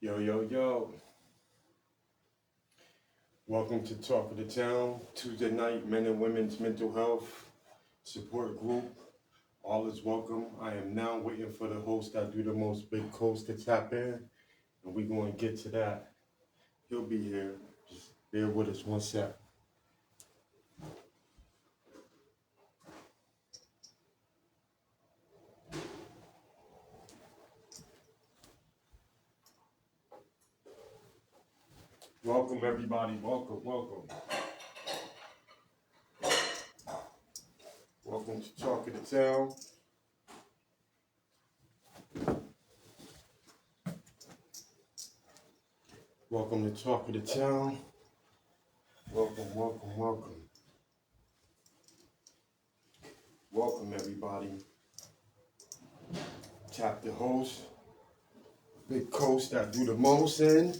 Yo, yo, yo. Welcome to Talk of the Town, Tuesday night, men and women's mental health support group. All is welcome. I am now waiting for the host that do the most big coast to tap in, and we're going to get to that. He'll be here. Just bear with us one sec. Welcome, everybody. Welcome, welcome. Welcome to Talk of the Town. Welcome to Talk of the Town. Welcome, welcome, welcome. Welcome, everybody. Tap the host. Big coast that do the most, and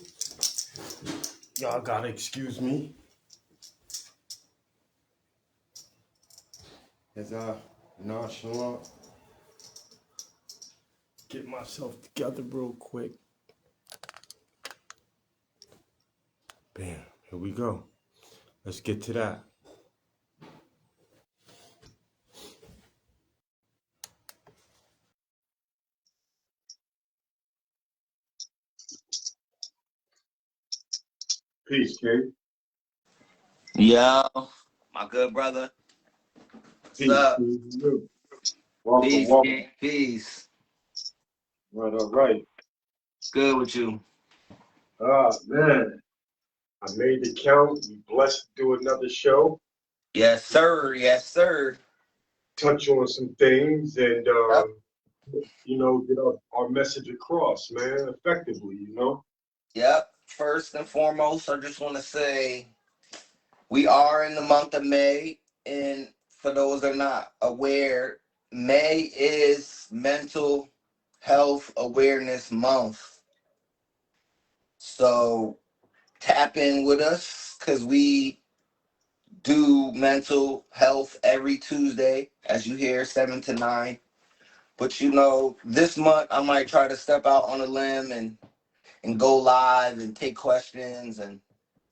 y'all gotta excuse me as I nonchalant get myself together real quick. Bam, here we go. Let's get to that. Peace, King. Yo, my good brother. What's Peace. up? Peace. Welcome, Peace, welcome. King. Peace. All right. Good with you. Man. I made the count. We blessed to do another show. Yes, sir. Yes, sir. Touch on some things and, Yep. get our message across, man, effectively. Yep. First and foremost, I just want to say we are in the month of May. And for those that are not aware, May is Mental Health Awareness Month. So tap in with us because we do mental health every Tuesday, as you hear, 7 to 9. But this month I might try to step out on a limb and go live and take questions and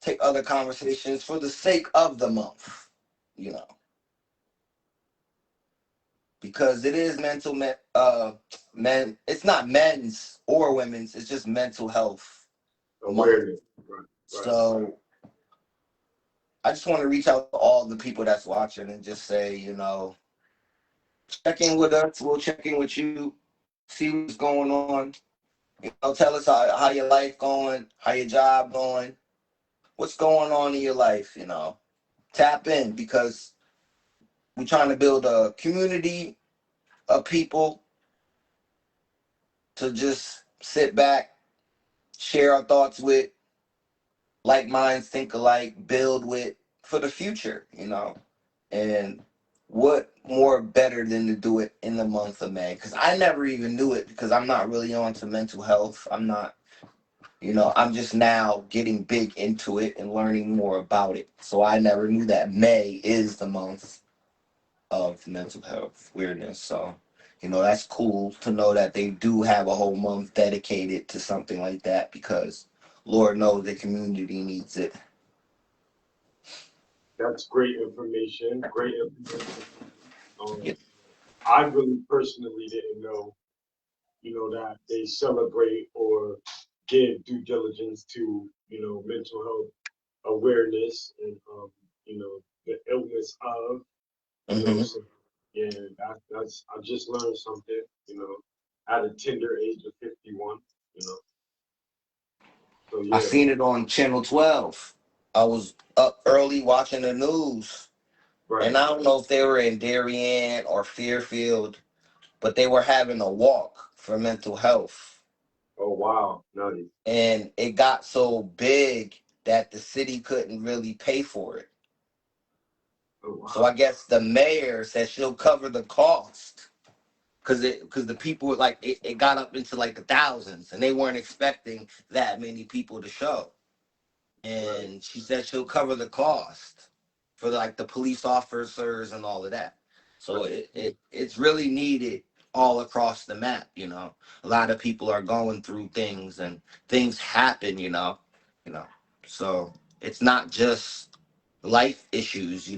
take other conversations for the sake of the month, because it is men. It's not men's or women's. It's just mental health Awareness. Right. So I just want to reach out to all the people that's watching and just say, check in with us. We'll check in with you, see what's going on. Tell us how your life going, how your job going, what's going on in your life. Tap in because we're trying to build a community of people to just sit back, share our thoughts with, like minds think alike, build with for the future. And what more better than to do it in the month of May? Because I never even knew it because I'm not really on to mental health. I'm not, I'm just now getting big into it and learning more about it. So I never knew that May is the month of mental health awareness. So, that's cool to know that they do have a whole month dedicated to something like that because Lord knows the community needs it. That's great information. Great information. Yeah. I really personally didn't know, that they celebrate or give due diligence to, mental health awareness and, the illness of, hmm so yeah, that's, I just learned something, at a tender age of 51, you know, so I yeah, seen it on Channel 12. I was up early watching the news, right. and I don't know if they were in Darien or Fairfield, but they were having a walk for mental health. Oh, wow, nice. And it got so big that the city couldn't really pay for it. Oh, So I wow. guess the mayor said she'll cover the cost because the people were like it got up into like the thousands and they weren't expecting that many people to show. Right. And she said she'll cover the cost for like the police officers and all of that. So That's it's really needed all across the map. A lot of people are going through things, and things happen. You know. So it's not just life issues.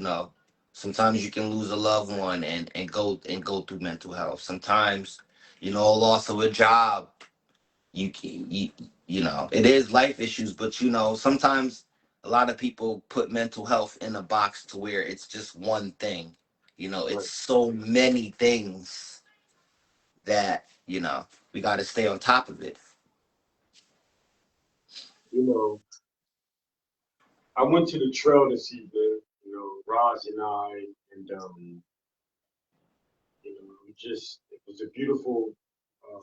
Sometimes you can lose a loved one and go through mental health. Sometimes, loss of a job. You can it is life issues, but sometimes a lot of people put mental health in a box to where it's just one thing. It's Right. so many things that we got to stay on top of it. You know, I went to the trail this evening, Roz and I, and it was a beautiful uh,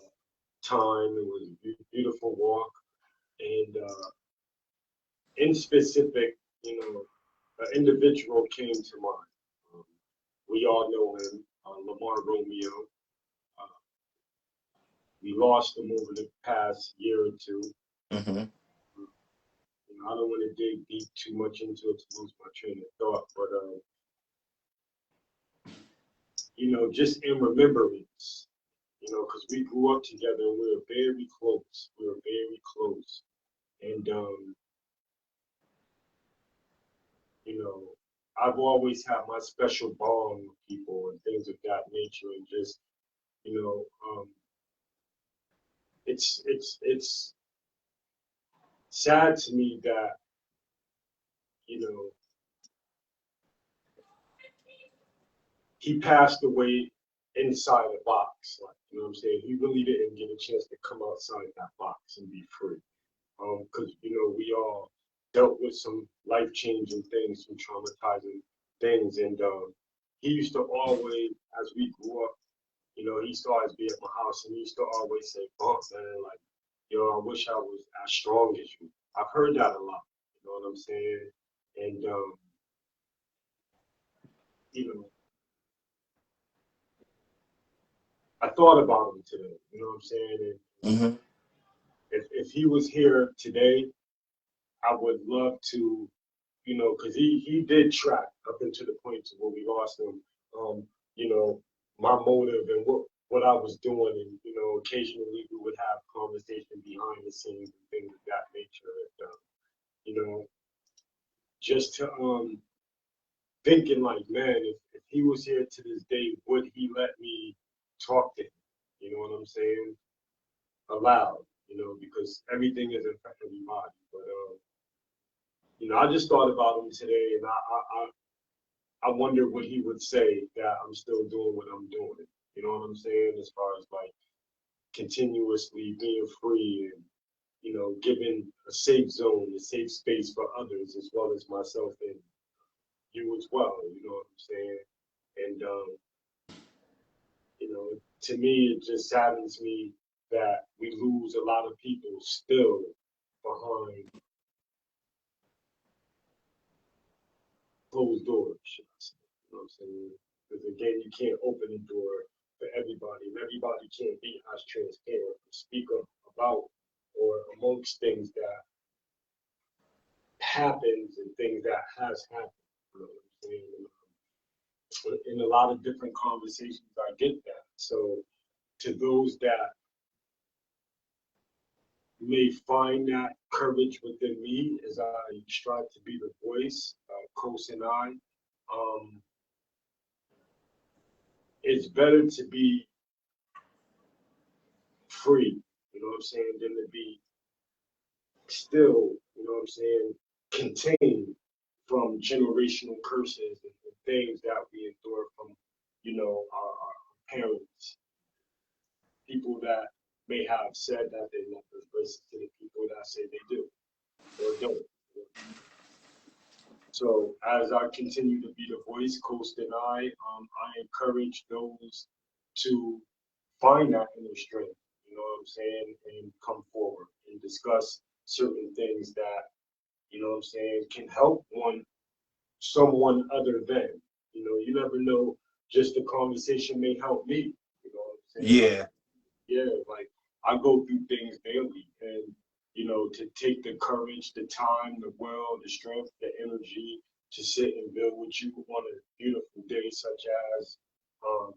time. It was a beautiful walk, and in specific, an individual came to mind. Um, we all know him, Lamar Romeo. Uh, we lost him over the past year or two. Hmm. I don't want to dig deep too much into it to lose my train of thought, but just in remembrance, because we grew up together and we were very close. We were very close, and you know, I've always had my special bond with people and things of that nature, and just you know, it's sad to me that you know he passed away inside a box. Like, what I'm saying? He really didn't get a chance to come outside that box and be free. Because, we all dealt with some life changing things, some traumatizing things. And he used to always, as we grew up, he used to always be at my house and he used to always say, "Oh, man, like, I wish I was as strong as you." I've heard that a lot. You know what I'm saying? And, you know, I thought about him today. You know what I'm saying? And Hmm. if he was here today, I would love to, because he did track up into the point to where we lost him. Um, you know, my motive and what I was doing, and occasionally we would have conversation behind the scenes and things of that nature. And you know, just to thinking like, man, if he was here to this day, would he let me talk to him? You know what I'm saying? Aloud, because everything isn't for everybody. But I just thought about him today, and I wonder what he would say that I'm still doing what I'm doing. You know what I'm saying? As far as like continuously being free and giving a safe zone, a safe space for others as well as myself and you as well. You know what I'm saying? And to me, it just saddens me that we lose a lot of people still behind closed doors, should I say. You know what I'm saying? Because again, you can't open the door for everybody, and everybody can't be as transparent and speak up about or amongst things that happens and things that has happened. You know what I'm saying? In a lot of different conversations, I get that. So to those that may find that courage within me as I strive to be the voice, Coast and I, um, it's better to be free, you know what I'm saying, than to be still, you know what I'm saying, contained from generational curses and things that we endure from, our parents, people that may have said that they love us versus to the people that say they do or don't. So as I continue to be the voice, Coast and I encourage those to find that inner strength, you know what I'm saying, and come forward and discuss certain things that, you know what I'm saying, can help someone other than. You never know, just the conversation may help me. You know what I'm saying? Like, Yeah. yeah, like I go through things daily and to take the courage, the time, the will, the strength, the energy to sit and build with you on a beautiful day such as um,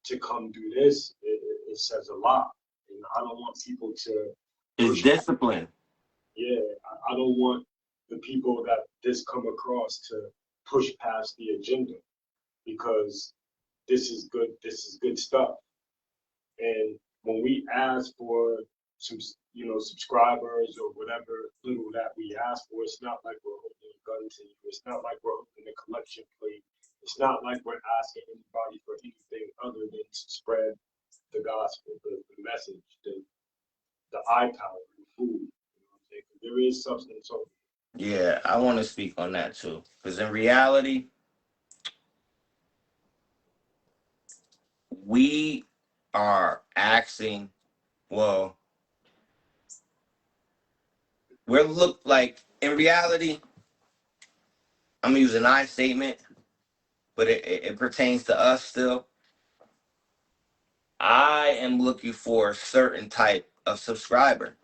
to come do this, it says a lot. And I don't want people to It's push. discipline. Yeah, I don't want the people that this come across to push past the agenda because this is good. This is good stuff. And when we ask for some, subscribers or whatever little that we ask for, it's not like we're holding a gun to you. It's not like we're holding a collection plate. It's not like we're asking anybody for anything other than to spread the gospel, the message, the eye power, the food. You know what I'm saying? 'Cause there is substance over it. Yeah, I want to speak on that too. Because in reality, we are asking, well, we're look like in reality, I'm using I statement, but it pertains to us still. I am looking for a certain type of subscriber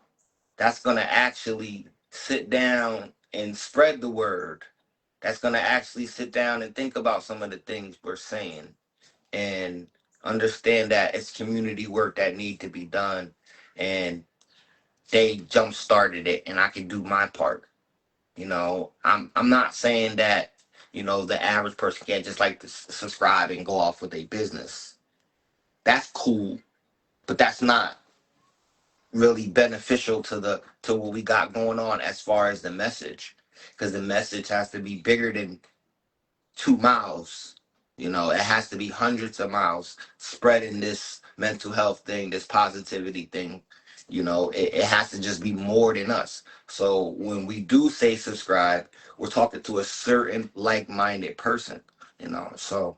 that's going to actually sit down and spread the word. That's going to actually sit down and think about some of the things we're saying and understand that it's community work that need to be done. And they jump started it and I can do my part. I'm not saying that, the average person can't just like to subscribe and go off with their business. That's cool, but that's not really beneficial to what we got going on as far as the message. Because the message has to be bigger than 2 miles. It has to be hundreds of miles spreading this mental health thing, this positivity thing. It has to just be more than us. So when we do say subscribe, we're talking to a certain like-minded person. So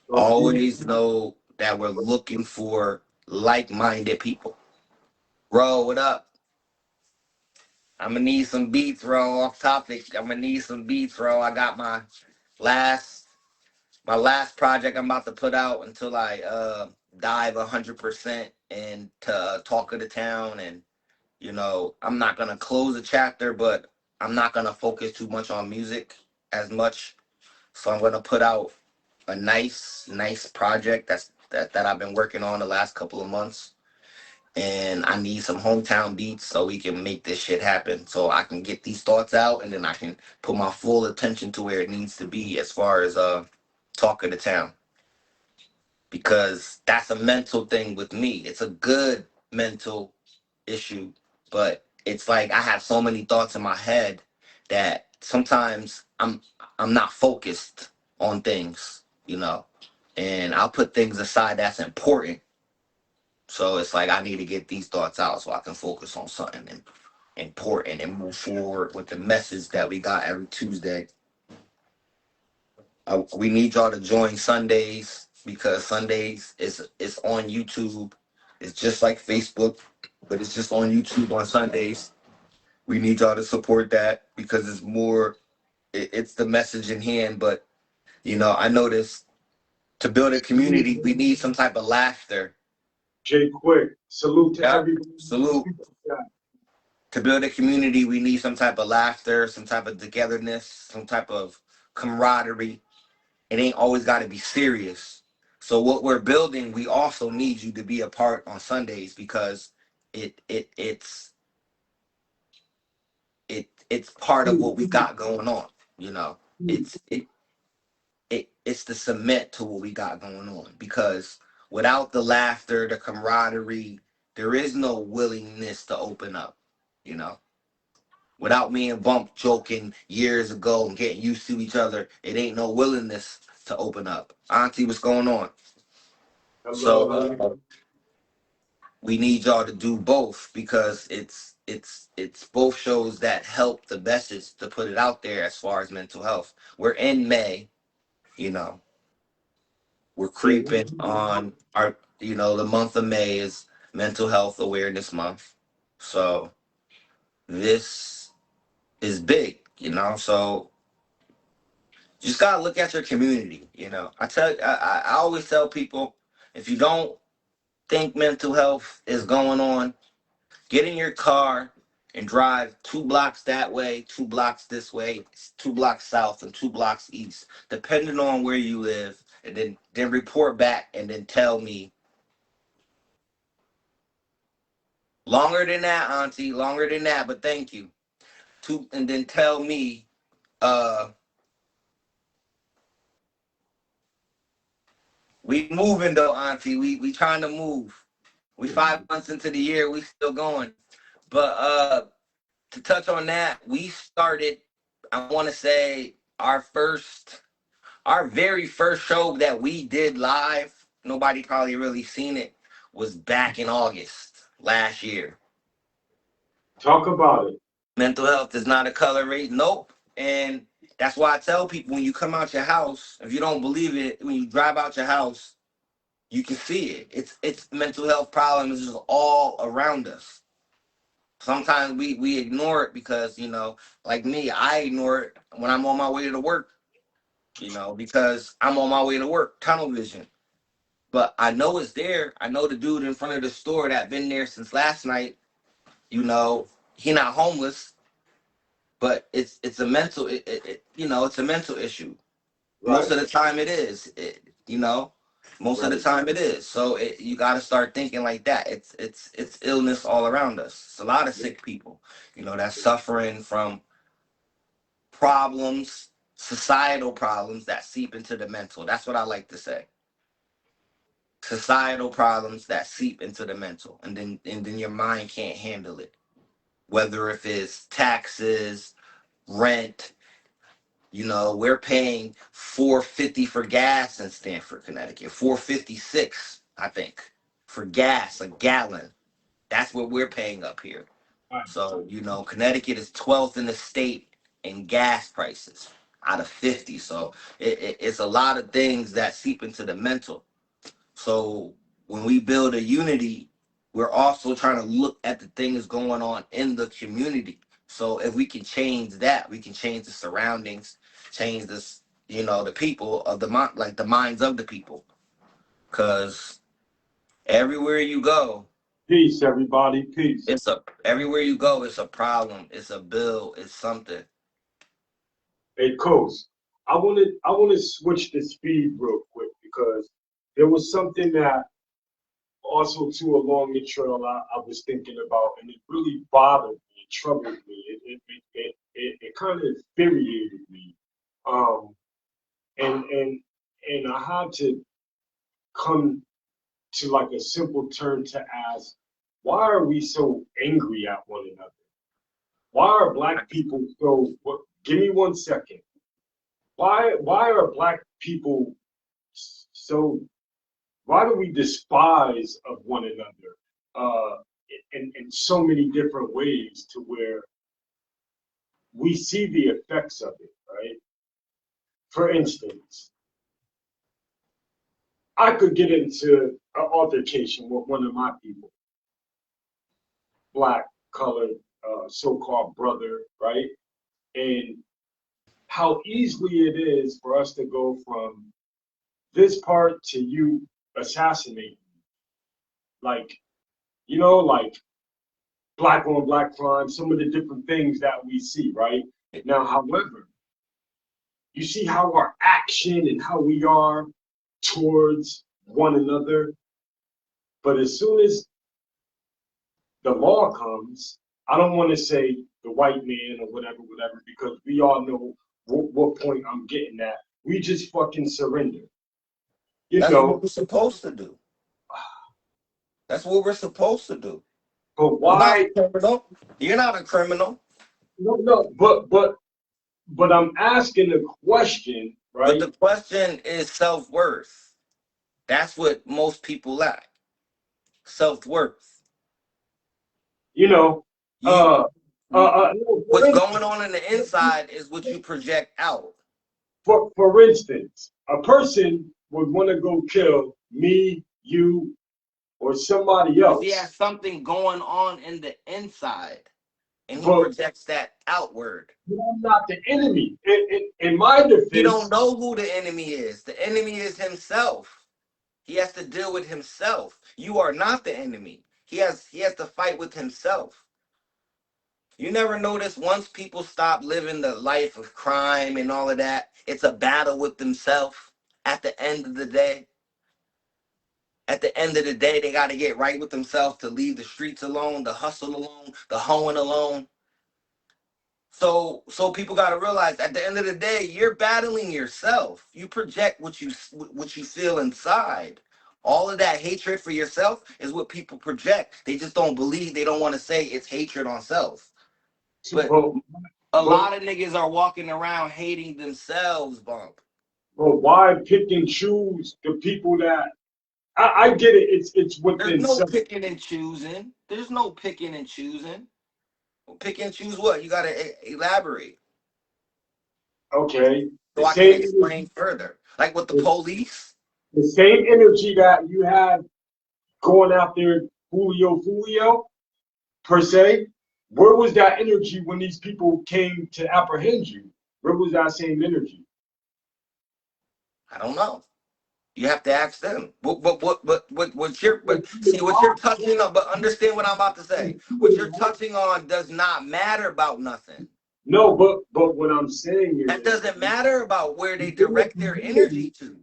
So you, always know that we're looking for like-minded people. Bro, what up? I'm gonna need some beats, bro. Off topic. I'm gonna need some beats, bro. I got last my last project I'm about to put out until I dive 100% into Talk of the Town, and I'm not gonna close a chapter, but I'm not gonna focus too much on music as much. So I'm gonna put out a nice project that I've been working on the last couple of months, and I need some hometown beats so we can make this shit happen. So I can get these thoughts out, and then I can put my full attention to where it needs to be as far as Talk of the Town, because that's a mental thing with me. It's a good mental issue, but it's like I have so many thoughts in my head that sometimes I'm not focused on things, and I'll put things aside that's important. So it's like I need to get these thoughts out so I can focus on something important and move forward with the message that we got every Tuesday. We need y'all to join Sundays because Sundays is on YouTube. It's just like Facebook, but it's just on YouTube on Sundays. We need y'all to support that because it's more. It's the message in hand. But I noticed to build a salute, community, we need some type of laughter. Jay Quick. Salute to Yeah, everybody. salute. To build a community, we need some type of laughter, some type of togetherness, some type of camaraderie. It ain't always got to be serious. So what we're building, we also need you to be a part on Sundays because it's part of what we got going on. It's it's the cement to what we got going on because without the laughter, the camaraderie, there is no willingness to open up. You know, without me and Bump joking years ago and getting used to each other, it ain't no willingness to open up. Auntie, what's going on? So Hello. we need y'all to do both because it's both shows that help the message to put it out there as far as mental health. We're in May, you know, we're Yeah, creeping on our, the month of May is Mental Health Awareness Month. So this is big, so you just gotta look at your community. I always tell people, if you don't think mental health is going on, get in your car and drive 2 blocks that way, 2 blocks this way, 2 blocks south, and 2 blocks east, depending on where you live. and then report back and then tell me longer than that, Auntie, longer than that, but thank you. And then tell me, uh, we moving though, Auntie. We trying to move. We 5 months into the year, we still going. But to touch on that, we started, I want to say, our very first show that we did live, nobody probably really seen it, was back in August last year. Talk about it. Mental health is not a color rate. Nope. And that's why I tell people, when you come out your house, if you don't believe it, when you drive out your house, you can see it. It's mental health problems is all around us. Sometimes we ignore it because, like me, I ignore it when I'm on my way to work, because I'm on my way to work, tunnel vision. But I know it's there. I know the dude in front of the store that been there since last night, he not homeless, but it's a mental it's a mental issue. Most Right. of the time it is. Most of the Right. time it is. So you got to start thinking like that. It's illness all around us. It's a lot of sick people, that's suffering from problems, societal problems that seep into the mental. That's what I like to say. Societal problems that seep into the mental, and then your mind can't handle it. Whether if it's taxes, rent, we're paying $4.50 for gas in Stamford, Connecticut. $4.56, I think, for gas, a gallon. That's what we're paying up here. Right. So, Connecticut is 12th in the state in gas prices out of 50. So it's a lot of things that seep into the mental. So when we build a unity, we're also trying to look at the things going on in the community. So if we can change that, we can change the surroundings, change this, the people of the mind, like the minds of the people. Cause everywhere you go, Peace, everybody. Peace. everywhere you go, it's a problem, it's a bill, it's something. Hey, Coast. I wanna switch the speed real quick because there was something that also too along the trail I was thinking about, and it really bothered me, it troubled me, it kind of infuriated me. Um, and I had to come to like a simple turn to ask, why are we so angry at one another? Why are black people so? What? Give me 1 second. Why are black people so? Why do we despise of one another in so many different ways to where we see the effects of it, right? For instance, I could get into an altercation with one of my people, black, colored, so-called brother, right? And how easily it is for us to go from this part to you assassinating, like, like black on black crime, some of the different things that we see, right? Now, however, you see how our action and how we are towards one another, but as soon as the law comes, I don't want to say the white man or whatever, because we all know what point I'm getting at. We just fucking surrender, you That's what know. we're supposed to do. That's what we're supposed to do. But You're not why? a criminal. You're not a criminal. No. But I'm asking a question, But right? the question is self-worth. That's what most people lack. Self-worth. You know, You uh, no, for What's instance, going on in the inside is what you project out. for instance, a person would want to go kill me, you, or somebody Because he else, has something going on in the inside and he but projects that outward. I'm not the enemy. In my He don't defense, know who the enemy is. The enemy is himself. He has to deal with himself. You are not the enemy. He has to fight with himself. You never notice once people stop living the life of crime and all of that, it's a battle with themselves at the end of the day, they got to get right with themselves to leave the streets alone, the hustle alone, the hoeing alone. So people got to realize at the end of the day, you're battling yourself. You project what you feel inside. All of that hatred for yourself is what people project. They just don't believe. They don't want to say it's hatred on self. But But, a but, lot of niggas are walking around hating themselves, Bump. but why pick and choose the people that I get it. It's There's within no self. picking and choosing. There's no picking and choosing. Pick and choose what? You got to elaborate Okay, the so I can same explain further. Like with the police. the same energy that you had going out there, Julio, per se. Where was that energy when these people came to apprehend you? Where was that same energy? I don't know. You have to ask them. What you're, but see what you're touching on, but understand what I'm about to say. What you're touching on does not matter about nothing. No, but what I'm saying That is, doesn't matter about where they direct their energy to.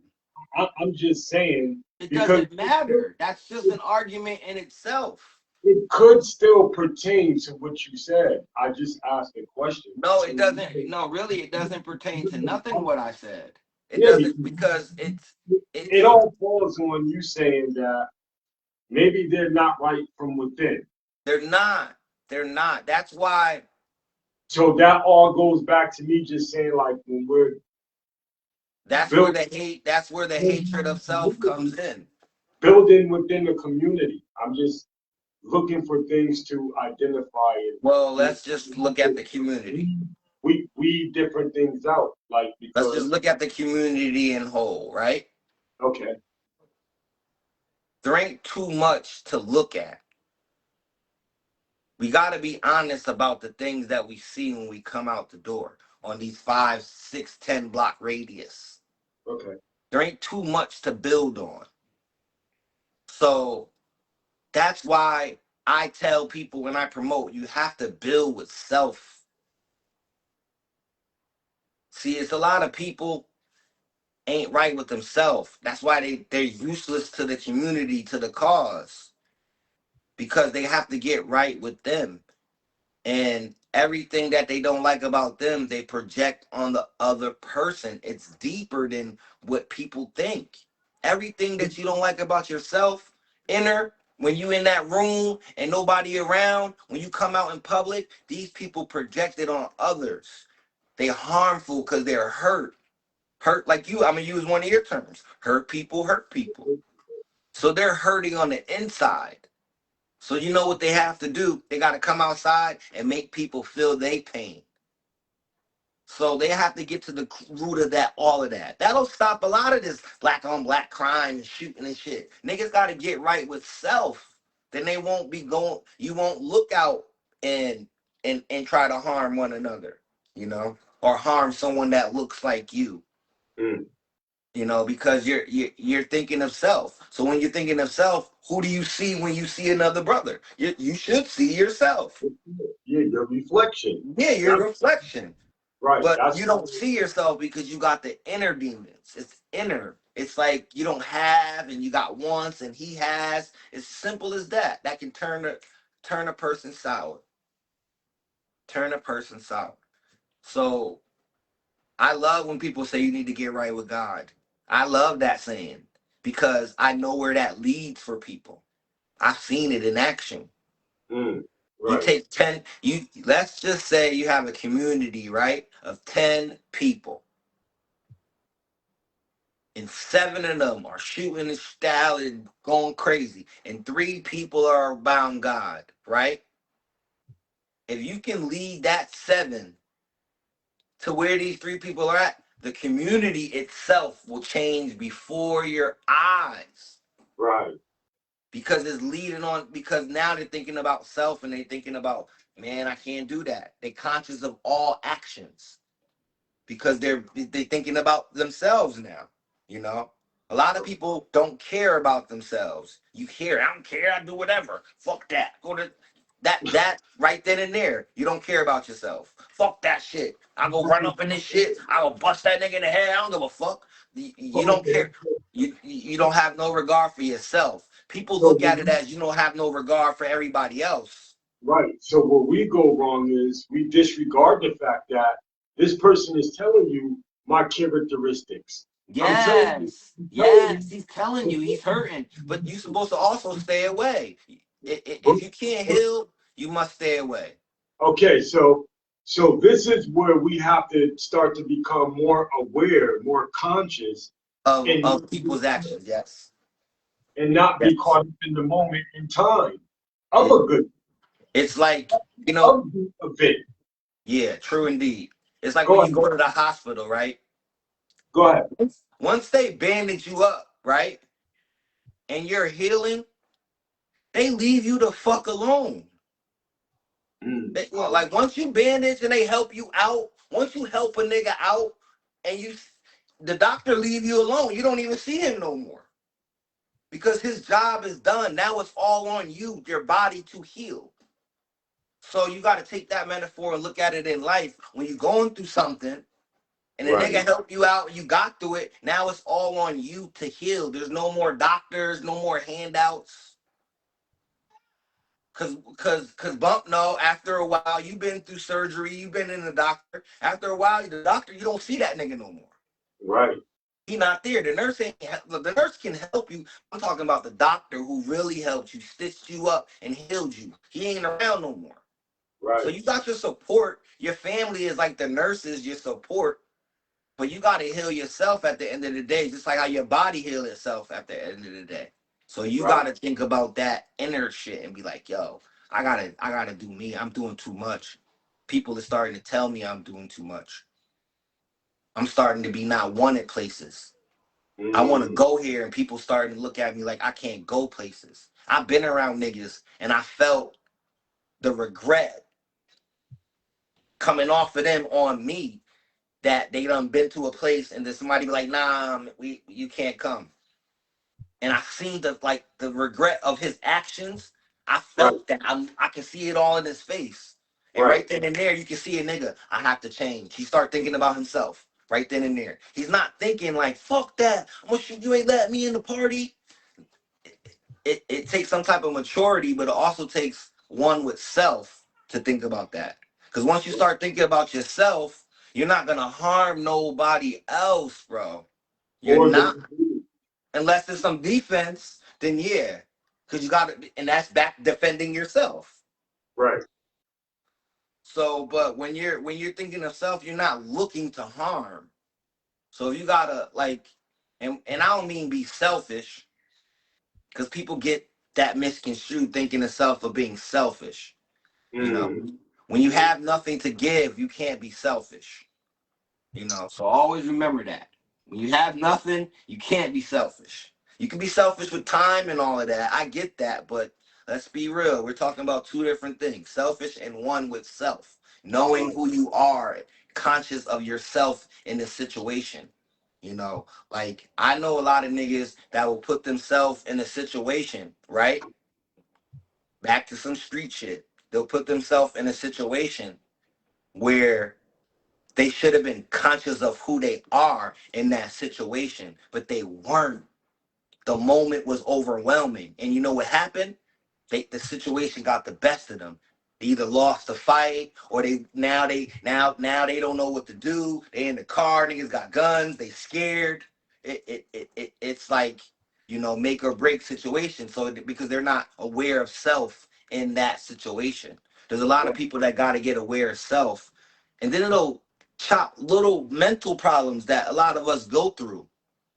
I'm just saying It because doesn't matter. That's just an argument in itself. it could still pertain to what you said. I just asked a question. No, it So, doesn't. No, really, it doesn't pertain to nothing what I said. It yeah, doesn't because it's it all falls on you saying that maybe they're not right from within. they're not. They're not. That's why. So that all goes back to me just saying like when we're That's where built, the hate. That's where the hatred of self comes in. building within the community. I'm just looking for things to identify Well, and let's just look at the community. we weed different things out, like Let's just because look at the community in whole, right? okay, There ain't too much to look at. We got to be honest about the things that we see when we come out the door on these 5, 6, 10 block radius. okay, There ain't too much to build on. So that's why I tell people when I promote, you have to build with self. See, it's a lot of people ain't right with themselves. That's why they're useless to the community, to the cause, because they have to get right with them. And everything that they don't like about them, they project on the other person. It's deeper than what people think. Everything that you don't like about yourself, inner, when you in that room and nobody around, when you come out in public, these people project it on others. They harmful because they're hurt. Hurt like you. I'm gonna use one of your terms. Hurt people hurt people. So they're hurting on the inside. So you know what they have to do? They got to come outside and make people feel their pain. So they have to get to the root of that, all of that. That'll stop a lot of this black on black crime and shooting and shit. Niggas got to get right with self. Then they won't be going. You won't look out and try to harm one another, or harm someone that looks like you. mm. Because you're thinking of self. So when you're thinking of self, who do you see when you see another brother? You should see yourself. Yeah, your reflection. Yeah, your That's reflection. right. But That's you don't see yourself because you got the inner demons. It's inner. It's like you don't have and you got wants and he has. It's simple as that. That can turn a person sour. Turn a person sour. So I love when people say you need to get right with God. I love that saying because I know where that leads for people. I've seen it in action. You right, take 10, let's just say you have a community, right, of 10 people. And 7 of them are shooting and style and going crazy. And 3 people are about God, right? If you can lead that 7 to where these 3 people are at, the community itself will change before your eyes right. because it's leading on, because now they're thinking about self and they're thinking about, man, I can't do that. They're conscious of all actions because they're thinking about themselves now, you know? A lot of people don't care about themselves. You hear, I don't care, I do whatever. Fuck that. That right then and there, you don't care about yourself. Fuck that shit. I'll go run up in this shit. I'll bust that nigga in the head. I don't give a fuck. You don't Okay. care. You don't have no regard for yourself. People So look at it as you don't have no regard for everybody else. right. So where we go wrong is we disregard the fact that this person is telling you my characteristics. I'm telling you, Yes, I'm telling yes, he's telling you he's hurting, but you're you. supposed to also stay away. But, If you can't heal, you must stay away okay, so this is where we have to start to become more aware, more conscious, and of people's actions. Yes, not be yes. caught up in the moment in time of It, a good it's like, you know, of the event. yeah, true indeed. It's like when Go you ahead. go to the hospital, right? Go ahead. Once they bandage you up, right, and you're healing, they leave you the fuck alone. Mm, Like once you bandage and they help you out, once you help a nigga out, and the doctor leave you alone, you don't even see him no more because his job is done. Now it's all on you, your body to heal. So you got to take that metaphor and look at it in life. When you're going through something and a nigga right, helped you out, you got through it. Now it's all on you to heal. There's no more doctors, no more handouts. Cause bump no, after a while, you've been through surgery, you've been in the doctor. After a while, the doctor, you don't see that nigga no more. right, He not there. The nurse can help you. I'm talking about the doctor who really helped you, stitched you up, and healed you. He ain't around no more. So right, you got your support. Your family is like the nurses, your support. But you got to heal yourself at the end of the day, just like how your body heal itself at the end of the day. So you right, got to think about that inner shit and be like, yo, I gotta do me. I'm doing too much. People are starting to tell me I'm doing too much. I'm starting to be not wanted places. I want to mm, go here, and people starting to look at me like I can't go places. I've been around niggas, and I felt the regret coming off of them on me that they done been to a place and then somebody be like, nah, you can't come. And I seen the regret of his actions. I right, felt that. I can see it all in his face. And right, right then and there, you can see a nigga, I have to change. He start thinking about himself right then and there. He's not thinking like, fuck that. You ain't let me in the party. It takes some type of maturity, but it also takes one with self to think about that. Because once you start thinking about yourself, you're not gonna harm nobody else, bro. You're or the not, unless there's some defense. Then yeah, because you got to, and that's back defending yourself. right, So, but when you're thinking of self, you're not looking to harm. So you gotta like, and I don't mean be selfish, because people get that misconstrued thinking of self of being selfish. You know, mm, when you have nothing to give, you can't be selfish. So always remember that. When you have nothing, you can't be selfish. You can be selfish with time and all of that. I get that, but let's be real. We're talking about two different things. Selfish and one with self. Knowing right, who you are, conscious of yourself in this situation. Like I know a lot of niggas that will put themselves in a situation, right? Back to some street shit. They'll put themselves in a situation where they should have been conscious of who they are in that situation, but they weren't. The moment was overwhelming. And you know what happened? The situation got the best of them. They either lost the fight or now they don't know what to do. They in the car, niggas got guns, they scared. It's like, make or break situation. So because they're not aware of self in that situation. There's a lot of right. people that gotta get aware of self. And then it'll chop little mental problems that a lot of us go through.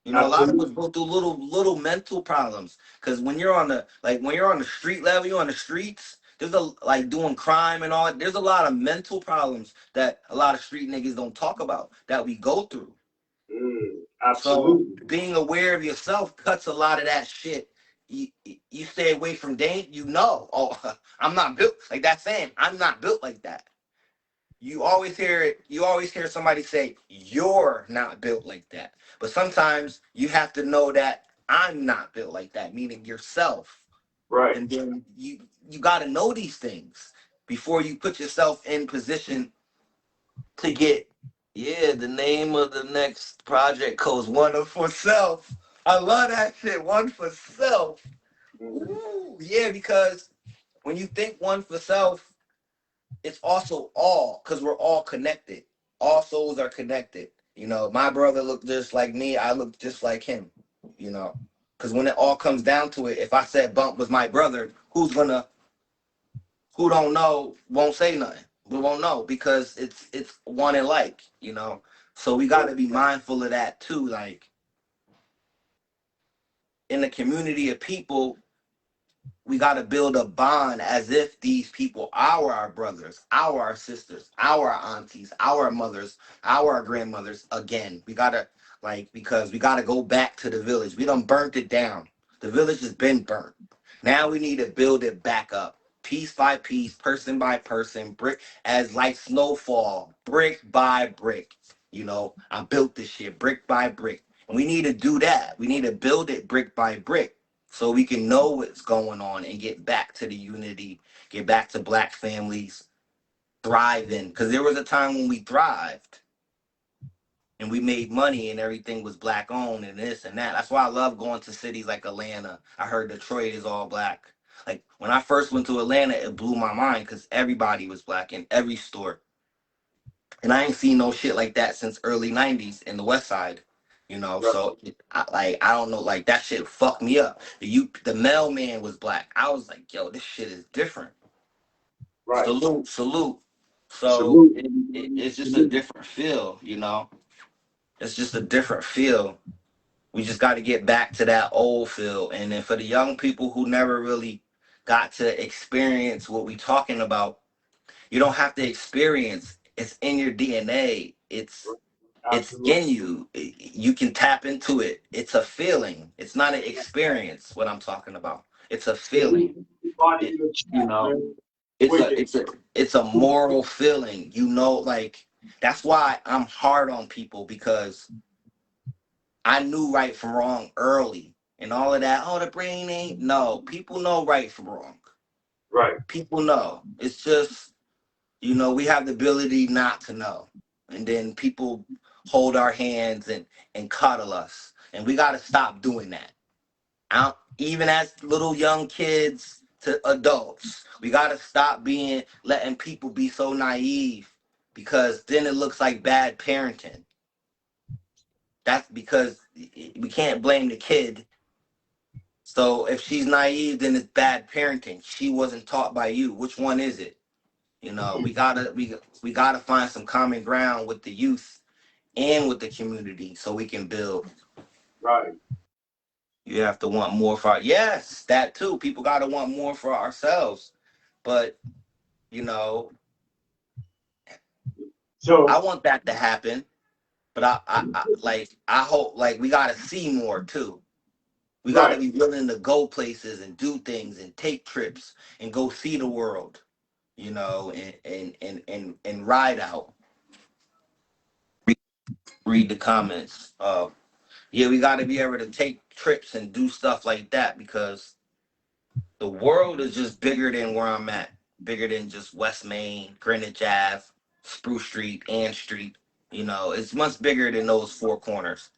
A lot of us Absolutely. go through little mental problems because when you're on the street level, you're on the streets. There's like doing crime and all that. There's a lot of mental problems that a lot of street niggas don't talk about that we go through. So Absolutely. being aware of yourself cuts a lot of that shit. You stay away from danger. Oh, I'm not built like that. Saying I'm not built like that. You always hear it. You always hear somebody say, "You're not built like that." But sometimes you have to know that I'm not built like that, meaning yourself. Right. And then you got to know these things before you put yourself in position to get. Yeah, the name of the next project goes One for Self. I love that shit. One for Self. Mm-hmm. Ooh, yeah, because when you think one for self, it's also all, because we're all connected. All souls are connected. My brother looked just like me. I look just like him. You know, because when it all comes down to it, if I said Bump was my brother, who don't know won't say nothing. We won't know because it's one and like. So we got to be mindful of that too. Like in the community of people, we got to build a bond as if these people are our brothers, our sisters, our aunties, our mothers, our grandmothers. Again, we got to, because we got to go back to the village. We done burnt it down. The village has been burnt. Now we need to build it back up, piece by piece, person by person, brick, as like snowfall, brick by brick. I built this shit brick by brick. And we need to do that. We need to build it brick by brick so we can know what's going on and get back to the unity, get back to black families thriving. Because there was a time when we thrived and we made money and everything was black owned and this and that. That's why I love going to cities like Atlanta. I heard Detroit is all black. Like when I first went to Atlanta, it blew my mind because everybody was black in every store. And I ain't seen no shit like that since early 90s in the West Side. Right. So I don't know, like that shit fucked me up. The mailman was black. I was like, yo, this shit is different. Right. Salute, salute. So Salute. it's just a Salute. different feel. It's just a different feel. We just got to get back to that old feel. And then for the young people who never really got to experience what we talking about, you don't have to experience. It's in your DNA. It's Absolutely. in you. You can tap into it. It's a feeling. It's not an experience. What I'm talking about. It's a feeling. Everybody It, in the you chat, know. man. It's a Wicked. it's a it's a moral feeling. Like that's why I'm hard on people because I knew right from wrong early and all of that. Oh, the brain ain't no. People know right from wrong. Right. People know. It's just we have the ability not to know. And then people hold our hands and coddle us. And we got to stop doing that. Even as little young kids to adults, we got to stop letting people be so naive because then it looks like bad parenting. That's because we can't blame the kid. So if she's naive, then it's bad parenting. She wasn't taught by you. Which one is it? We gotta find some common ground with the youth and with the community so we can build. Right. You have to want more for yes, that too. People gotta want more for ourselves. But you know, I So, want that to happen. But I hope like we gotta see more too. We gotta right. be willing to go places and do things and take trips and go see the world, and ride out. Read the comments. Yeah, we got to be able to take trips and do stuff like that because the world is just bigger than where I'm at, bigger than just West Main, Greenwich Ave, Spruce Street, Ann Street. It's much bigger than those four corners.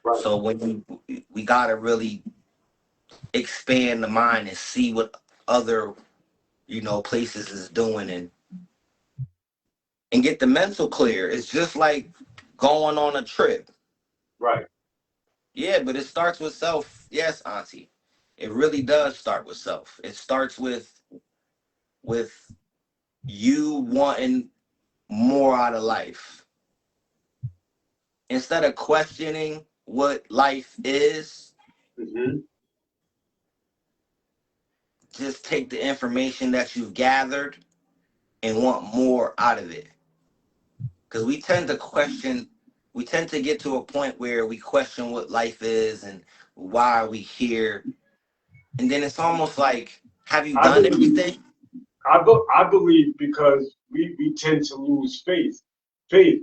Right. So we got to really expand the mind and see what other places is doing and get the mental clear. It's just like going on a trip. Right. Yeah, but it starts with self. Yes, Auntie. It really does start with self. It starts with you wanting more out of life. Instead of questioning what life is, Mm-hmm. just take the information that you've gathered and want more out of it. Because we tend to get to a point where we question what life is and why are we here. And then it's almost like, have you I done believe. everything? I believe because we tend to lose faith,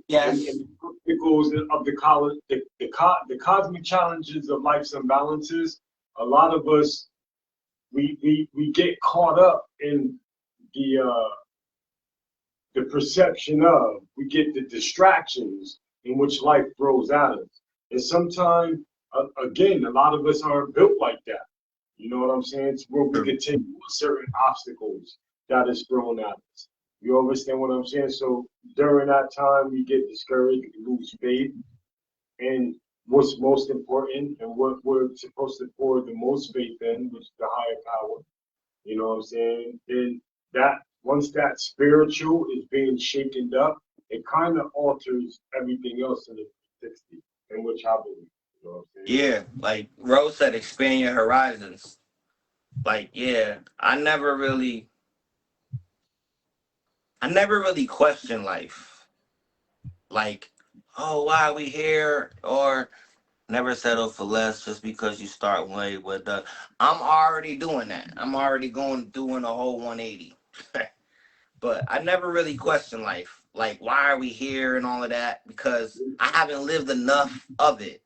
Yes. and it goes of the college, the cosmic challenges of life's imbalances. A lot of us we get caught up in the perception of, we get the distractions in which life throws at us. And sometimes, again, a lot of us aren't built like that. You know what I'm saying? It's where we True. can take certain obstacles that is thrown at us. You understand what I'm saying? So during that time, we get discouraged, we lose faith. And what's most important and what we're supposed to pour the most faith in, which is the higher power, you know what I'm saying? Then that once that spiritual is being shaken up, it kind of alters everything else in the 360, in which I believe. You know what I'm saying? Yeah, like Rose said, expand your horizons. Like, yeah, I never really questioned life. Like, oh, why are we here? Or never settle for less just because you start way with the. I'm already doing that. I'm already doing a whole 180. But I never really questioned life. Like, why are we here and all of that? Because I haven't lived enough of it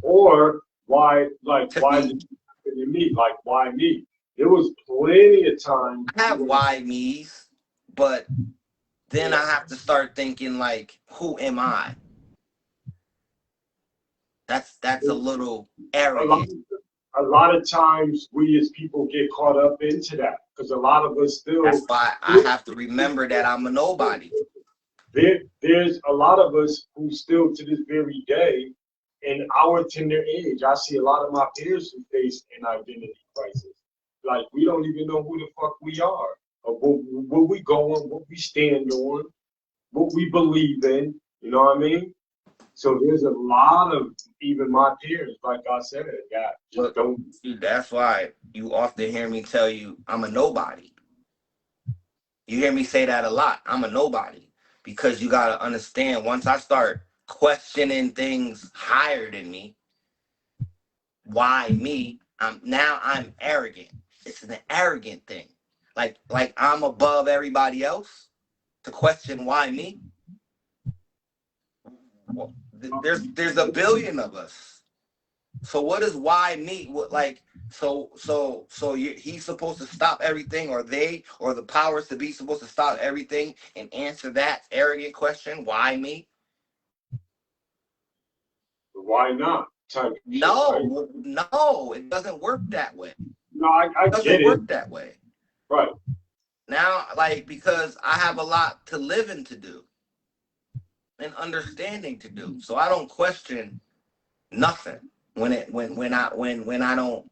Or why, like, to why did be. it happen to me? Like, why me? There was plenty of times I have when, why me's, but then yeah, I have to start thinking like, who am I? That's a little a lot, arrogant. a lot of times we as people get caught up into that because a lot of us That's still, why I have to remember that I'm a nobody. there's a lot of us who still to this very day, in our tender age, I see a lot of my peers who face an identity crisis. Like we don't even know who the fuck we are, or what we going, what we stand on, what we believe in. You know what I mean? So there's a lot of even my peers, like I said, that just But don't. see, that's why you often hear me tell you I'm a nobody. You hear me say that a lot. I'm a nobody. Because you gotta understand, once I start questioning things higher than me, why me? I'm arrogant. It's an arrogant thing. Like I'm above everybody else to question why me. Well, there's a billion of us. So what is why me? What like he's supposed to stop everything, or they, or the powers to be supposed to stop everything and answer that arrogant question? Why me? Why not? Type shit, right? No, no, it doesn't work that way. It No, I doesn't get it. work that way. Right. Now, like because I have a lot to live and to do and understanding to do, so I don't question nothing when I don't,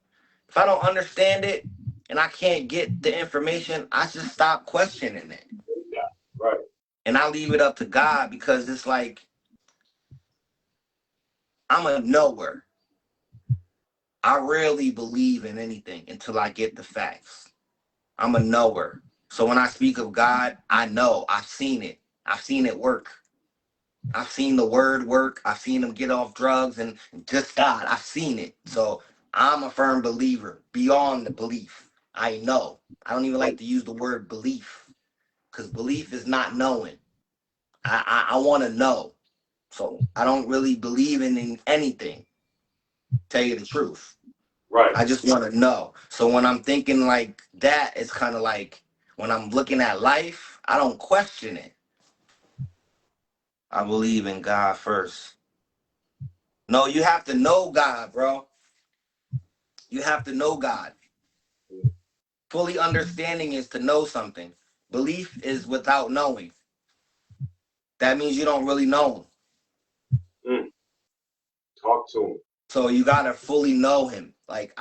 if I don't understand it and I can't get the information, I just stop questioning it Yeah. Right. and I leave it up to God, because it's like I'm a knower. I rarely believe in anything until I get the facts. I'm a knower. So when I speak of God, I know. I've seen it. I've seen it work. I've seen the word work. I've seen them get off drugs and just God. I've seen it. So I'm a firm believer beyond the belief. I know. I don't even Right. like to use the word belief, because belief is not knowing. I want to know. So I don't really believe in anything, tell you the truth. Right. I just want to know. So when I'm thinking like that, it's kind of like when I'm looking at life, I don't question it. I believe in God first. No, you have to know God, bro. You have to know God. Fully understanding is to know something. Belief is without knowing. That means you don't really know him. Mm. Talk to him. So you gotta fully know him. Like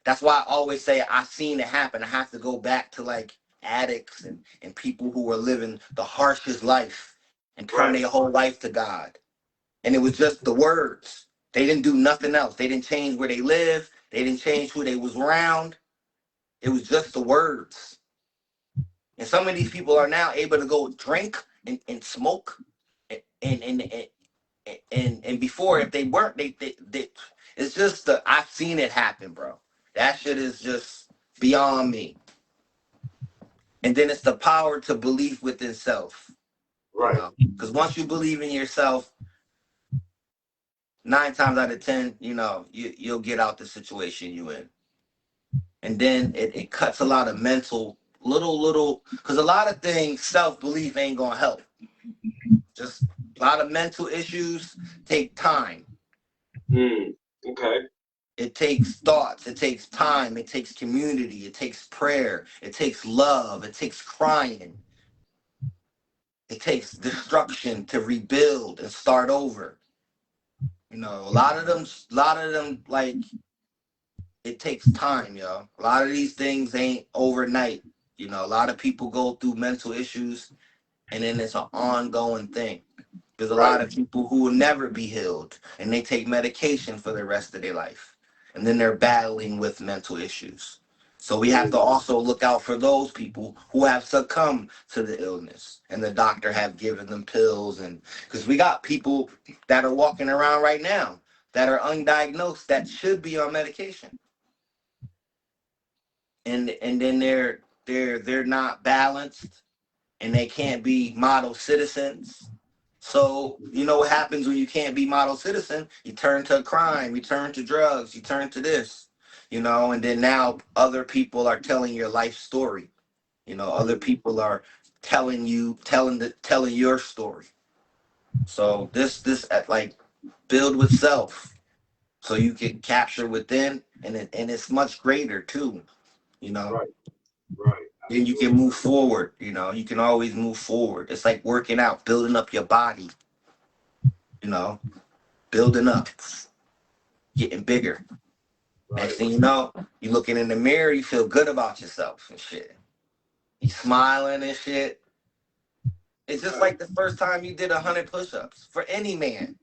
that's why I always say I seen it happen. I have to go back to like addicts and people who were living the harshest life and turn Right. their whole life to God. And it was just the words. They didn't do nothing else. They didn't change where they live. They didn't change who they was around. It was just the words. And some of these people are now able to go drink and smoke and and, and, and and before, if they weren't, they it's just the, I've seen it happen, bro. That shit is just beyond me. And then it's the power to believe within self, you Right. know, because once you believe in yourself, 9 times out of 10, you know, you'll get out the situation you in. And then it cuts a lot of mental little because a lot of things self-belief ain't gonna help. Just a lot of mental issues take time. Okay. It takes thoughts, it takes time, it takes community, it takes prayer, it takes love, it takes crying, it takes destruction to rebuild and start over. You know, a lot of them like it takes time, yo. A lot of these things ain't overnight. You know, a lot of people go through mental issues and then it's an ongoing thing. There's a Right. lot of people who will never be healed and they take medication for the rest of their life. And then they're battling with mental issues. So we have to also look out for those people who have succumbed to the illness and the doctor have given them pills, and because we got people that are walking around right now that are undiagnosed that should be on medication. And then they're not balanced and they can't be model citizens. So you know what happens when you can't be model citizen? You turn to crime, you turn to drugs, you turn to this, you know, and then now other people are telling your life story. You know, other people are telling your story. So this like build with self so you can capture within, and it's much greater too, you know. Right. Right. Then you can Absolutely. move forward, you know, you can always move forward. It's like working out, building up your body, you know, building up, getting bigger. Next Right. thing you know, you looking in the mirror, you feel good about yourself and shit. You smiling and shit. It's just Right. like the first time you did 100 push-ups for any man.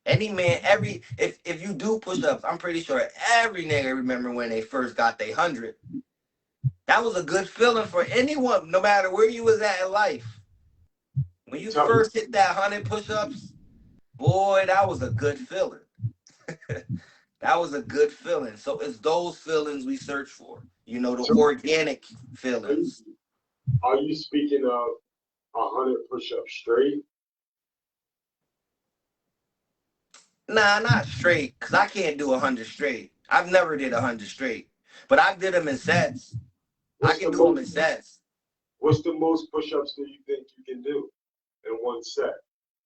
Any man, every if you do push-ups, I'm pretty sure every nigga remember when they first got their 100. That was a good feeling for anyone, no matter where you was at in life. When you Tell me. first hit that 100 push-ups, boy, that was a good feeling. That was a good feeling. So it's those feelings we search for. You know, the So organic are you, feelings. are you speaking of 100 push-ups straight? Nah, not straight, because I can't do 100 straight. I've never did 100 straight. But I did them in sets. I What's can the do them most? in sets. What's the most push-ups that you think you can do in one set?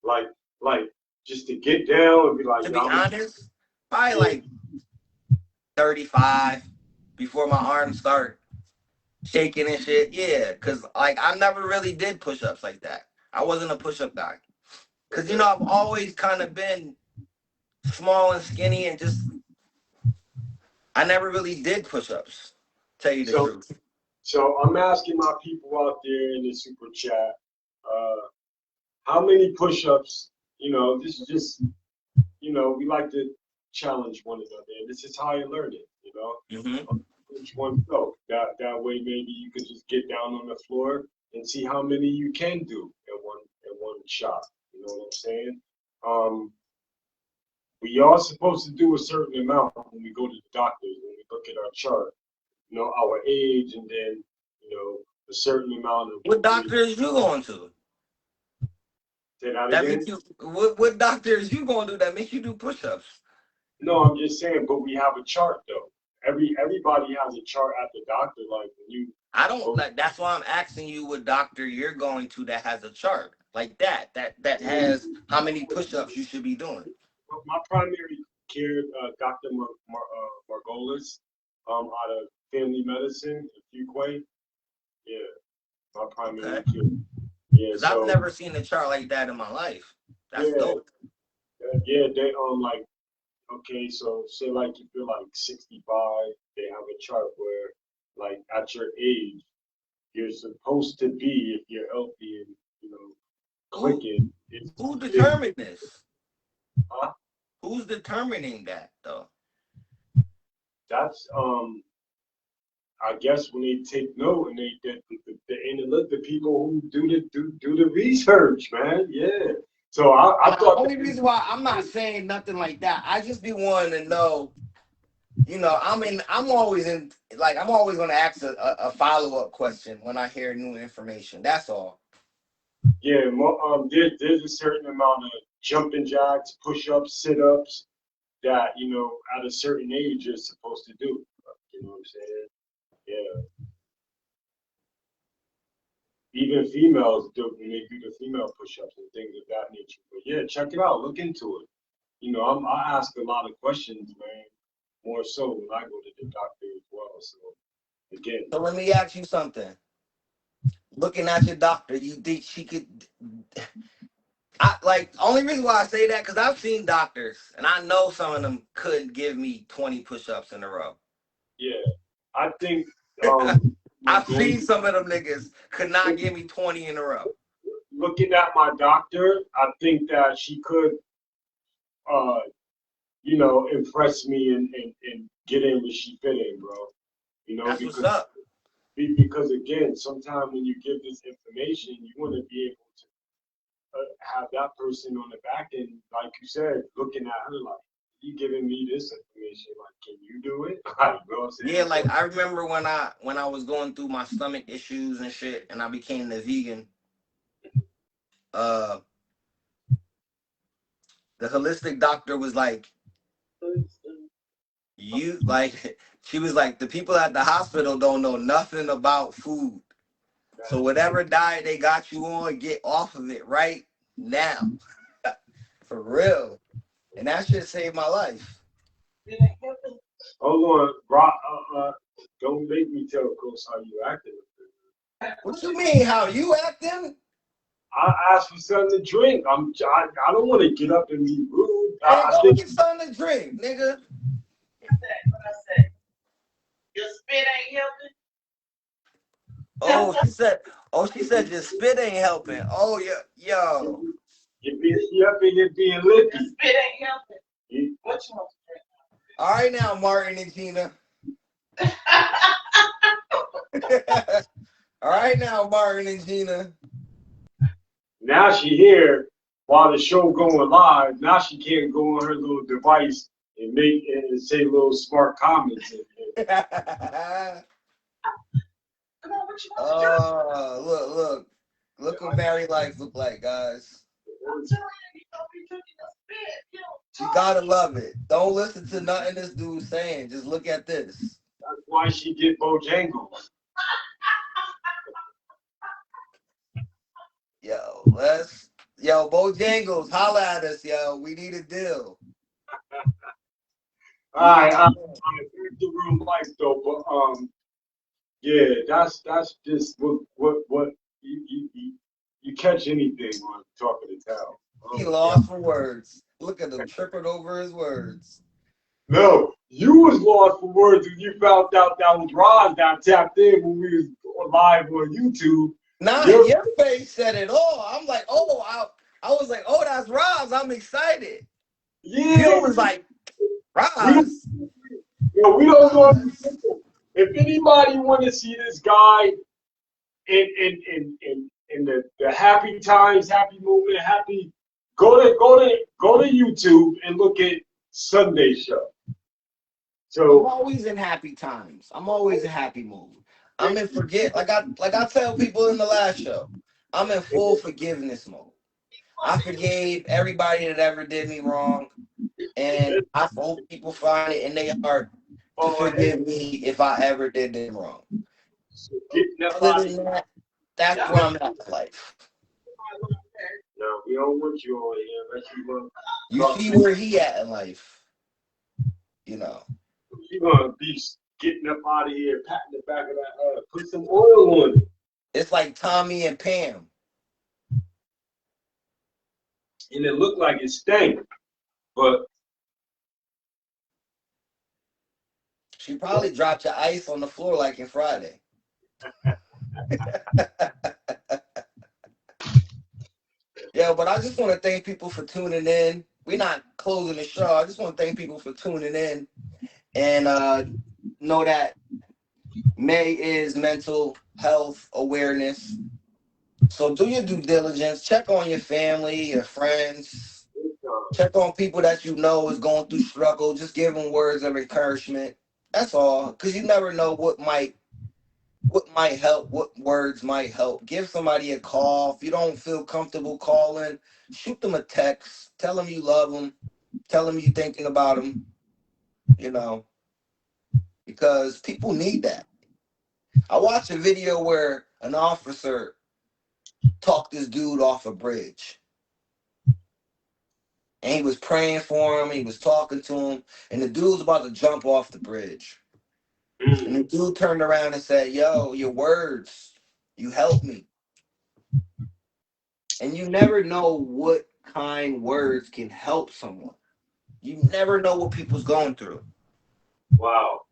Like, like just to get down and be like, To yo, be I'm gonna, honest, probably yeah, like 35 before my arms start shaking and shit. Yeah, because like I never really did push-ups like that. I wasn't a push-up guy. Because, you know, okay. I've always kind of been small and skinny and just, I never really did push-ups, tell you the So, truth. so I'm asking my people out there in the super chat, uh, how many push-ups? You know, this is just, we like to challenge one another, and this is how you learn it. Hmm. Each one go. That way, maybe you could just get down on the floor and see how many you can do in one shot. You know what I'm saying? Um, we are supposed to do a certain amount when we go to the doctors, when we look at our chart, our age, and then, a certain amount of What what we doctor is you going to? say that That again. makes you, what doctor is you going to that makes you do push-ups? No, I'm just saying, but we have a chart though. Everybody has a chart at the doctor. Like when you I don't, go, like, that's why I'm asking you what doctor you're going to that has a chart like that has how many push-ups you should be doing. my primary care, Dr. Margolis, out of family medicine, Fuquay. Yeah, my Okay. primary care. Yeah, Because I've so never seen a chart like that in my life. That's yeah, dope. yeah, they like okay, so say like if you're like 65, they have a chart where like at your age you're supposed to be, if you're healthy and Who clicking, it's who 50. determined this? Huh? Who's determining that though? That's I guess when they take note and the people who do the research, man. Yeah. So I Now, thought only that reason why I'm not saying nothing like that, I just be wanting to know. You know, I'm always in, like, I'm always going to ask a follow up question when I hear new information. That's all. yeah, there's a certain amount of jumping jacks, push ups, sit ups that at a certain age you're supposed to do. You know what I'm saying? Yeah. Even females do when they do the female push-ups and things of that nature. But yeah, check it out. Look into it. I ask a lot of questions, man. More so when I go to the doctor as well. So again, So let me ask you something. Looking at your doctor, you think she could? I like only reason why I say that because I've seen doctors and I know some of them couldn't give me 20 push-ups in a row. yeah, I think I've going seen some of them niggas could not give me 20 in a row. looking at my doctor, I think that she could, uh, impress me and get in where she fit in, bro. That's what's Because up. because again, sometimes when you give this information, you want to be able to have that person on the back end, like you said, looking at her like, you giving me this information, like, can you do it? Like, you know what I'm Yeah, saying? So, like I remember when I was going through my stomach issues and shit and I became the vegan, uh the holistic doctor was like, you like she was like, the people at the hospital don't know nothing about food. So whatever diet they got you on, get off of it right now. For real. And that shit saved my life. hold on, Rock, don't make me tell Coach how you acting. What you mean? How you acting? I asked for something to drink. I don't want to get up and be rude. Man, I go think get something to drink, nigga. Your spit ain't helping. Oh, she said your spit ain't helping. Oh, yo. you're up and you're being lippy. Your spit ain't helping. What you want All right now, Martin and Gina. to drink? All right now, Martin and Gina. Now she here while the show going live. Now she can't go on her little device and make and say little smart comments. Come on, what you want to drink? Look what married life look like, guys. I'm telling you, you don't be drinking your spit. You You don't talk. gotta love it. Don't listen to nothing this dude's saying. Just look at this. That's why she get Bojangles. Yo, Bojangles, holla at us, yo. We need a deal. All right, all right. Back to real life though, but yeah, that's just what you catch anything on Talk of the Town. He Oh my God. lost for words. Look at him tripping over his words. No, you was lost for words when you found out that was Ron that tapped in when we was live on YouTube. Nah, You're, your face said it all. I'm like, oh, I was like, oh, that's Roz. I'm excited. yeah, You was like, we don't, Roz. we don't know. Roz. If anybody want to see this guy in the happy times, happy moment, happy, go to YouTube and look at Sunday Show. I'm So always in happy times. I'm always in happy mood. I'm in forget like I tell people in the last show. I'm in full forgiveness mode. I forgave everybody that ever did me wrong, and I hope people find it in their heart to forgive me if I ever did them wrong. getting up Other out of than here. that, that's where I'm at in life. No, we don't want you on here unless you want to You talk see to. where he at in life, you know. You gonna be getting up out of here, patting the back of that. Put some oil on it, It's like Tommy and Pam. and it looked like it stank, but She probably dropped your ice on the floor like in Friday. Yeah, but I just want to thank people for tuning in. We're not closing the show. I just want to thank people for tuning in and know that May is mental health awareness. So do your due diligence. Check on your family, your friends. Check on people that you know is going through struggle. Just give them words of encouragement. That's all. Because you never know what might help, what words might help. Give somebody a call. If you don't feel comfortable calling, shoot them a text. Tell them you love them. Tell them you're thinking about them, you know, because people need that. I watched a video where an officer talked this dude off a bridge. And he was praying for him, he was talking to him, and the dude was about to jump off the bridge. And the dude turned around and said, "Yo, your words, you helped me." And you never know what kind words can help someone. You never know what people's going through. Wow.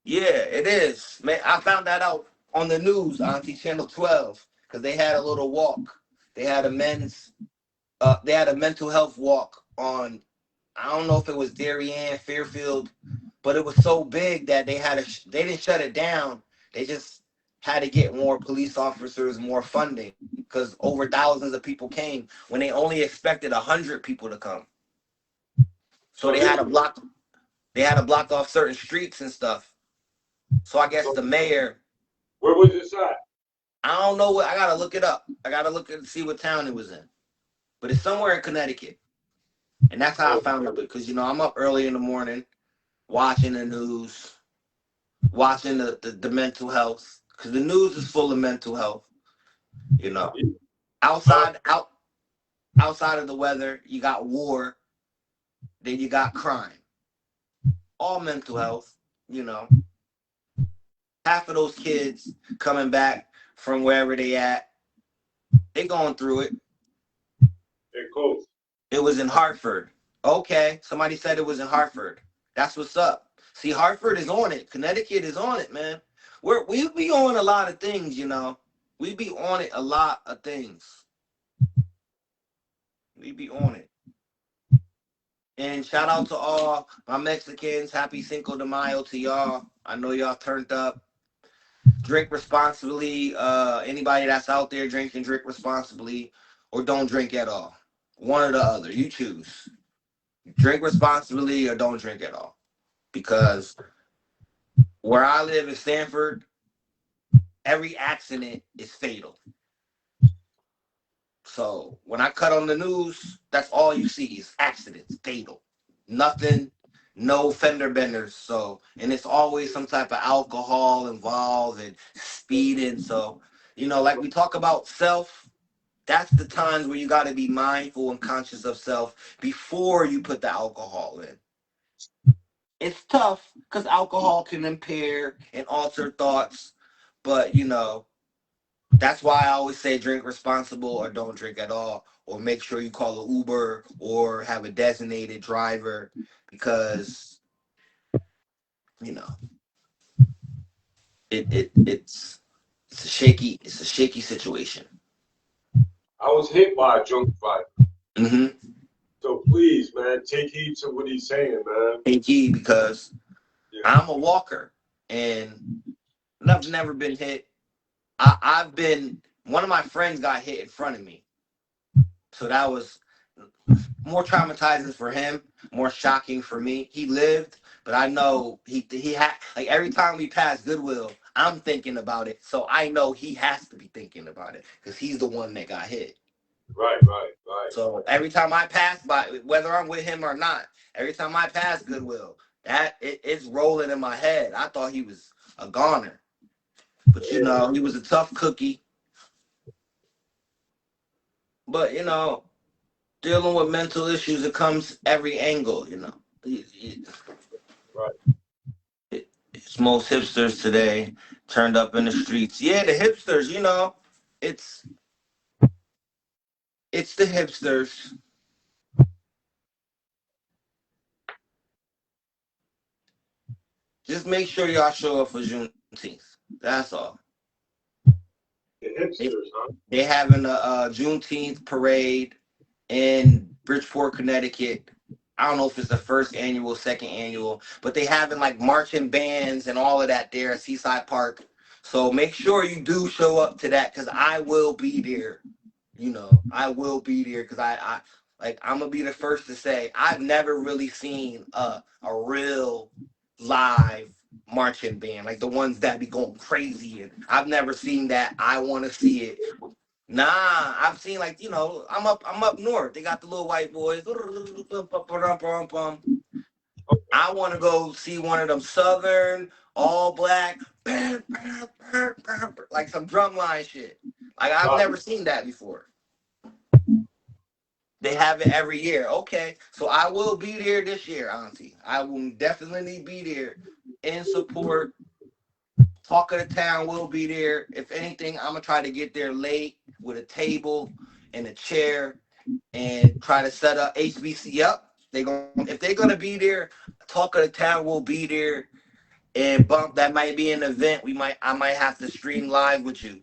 Yeah, it is. Man, I found that out on the news, Auntie Channel 12, because they had a little walk. They had a they had a mental health walk on, I don't know if it was Darien, Fairfield, but it was so big that they didn't shut it down. They just had to get more police officers, more funding, because over thousands of people came when they only expected 100 people to come. So So this, they had to block off certain streets and stuff. So I guess so the mayor, where was this at? I don't know what, I gotta look it up. I gotta look and see what town it was in. But it's somewhere in Connecticut. And that's how I Oh, found it, because I'm up early in the morning watching the news, watching the mental health, because the news is full of mental health. You know, yeah. Uh, outside out outside of the weather, you got war, then you got crime, all mental health. You know, half of those kids coming back from wherever they at, they going through it. hey, coach. It was in Hartford. Okay, somebody said it was in Hartford. That's what's up. See, Hartford is on it. Connecticut is on it, man. We be on a lot of things, you know. We be on it a lot of things. We be on it. And shout out to all my Mexicans. Happy Cinco de Mayo to y'all. I know y'all turned up. Drink responsibly. Anybody that's out there drinking, drink responsibly, or don't drink at all. One or the other. You choose. Drink responsibly or don't drink at all. Because where I live in Stanford, every accident is fatal. So when I cut on the news, that's all you see is accidents, fatal. Nothing, no fender benders. So, and it's always some type of alcohol involved and speeding. So, like we talk about self, that's the times where you got to be mindful and conscious of self before you put the alcohol in. It's tough because alcohol can impair and alter thoughts, but that's why I always say drink responsible or don't drink at all, or make sure you call an Uber or have a designated driver, because you know it's a shaky situation. I was hit by a drunk driver. Mm-hmm. So please, man, take heed to what he's saying, man. Hey, key, because Yeah. I'm a walker and I've never been hit. I've been, one of my friends got hit in front of me, so that was more traumatizing for him, more shocking for me. He lived, but I know he had, like, every time we pass Goodwill, I'm thinking about it. So I know he has to be thinking about it because he's the one that got hit. Right, right, right. So every time I pass by, whether I'm with him or not, every time I pass Goodwill, it's rolling in my head. I thought he was a goner, but he was a tough cookie. But dealing with mental issues, it comes every angle. Right. It's most hipsters today turned up in the streets. Yeah, the hipsters, it's it's the hipsters. Just make sure y'all show up for Juneteenth. That's all. The They hipsters, huh? they having a Juneteenth parade in Bridgeport, Connecticut. I don't know if it's the first annual, second annual, but they having like marching bands and all of that there at Seaside Park. So make sure you do show up to that because I will be there. I will be there because I'm gonna be the first to say I've never really seen a real live marching band like the ones that be going crazy, and I've never seen that. I want to see it. Nah, I've seen, like, I'm up north. They got the little white boys. I want to go see one of them Southern all black, like some drumline shit. Like I've never seen that before. They have it every year. Okay, so I will be there this year, Auntie. I will definitely be there in support. Talk of the town will be there. If anything, I'm gonna try to get there late with a table and a chair and try to set up HBC up. If they're gonna be there, Talk of the Town will be there. And bump that might be an event. I might have to stream live with you.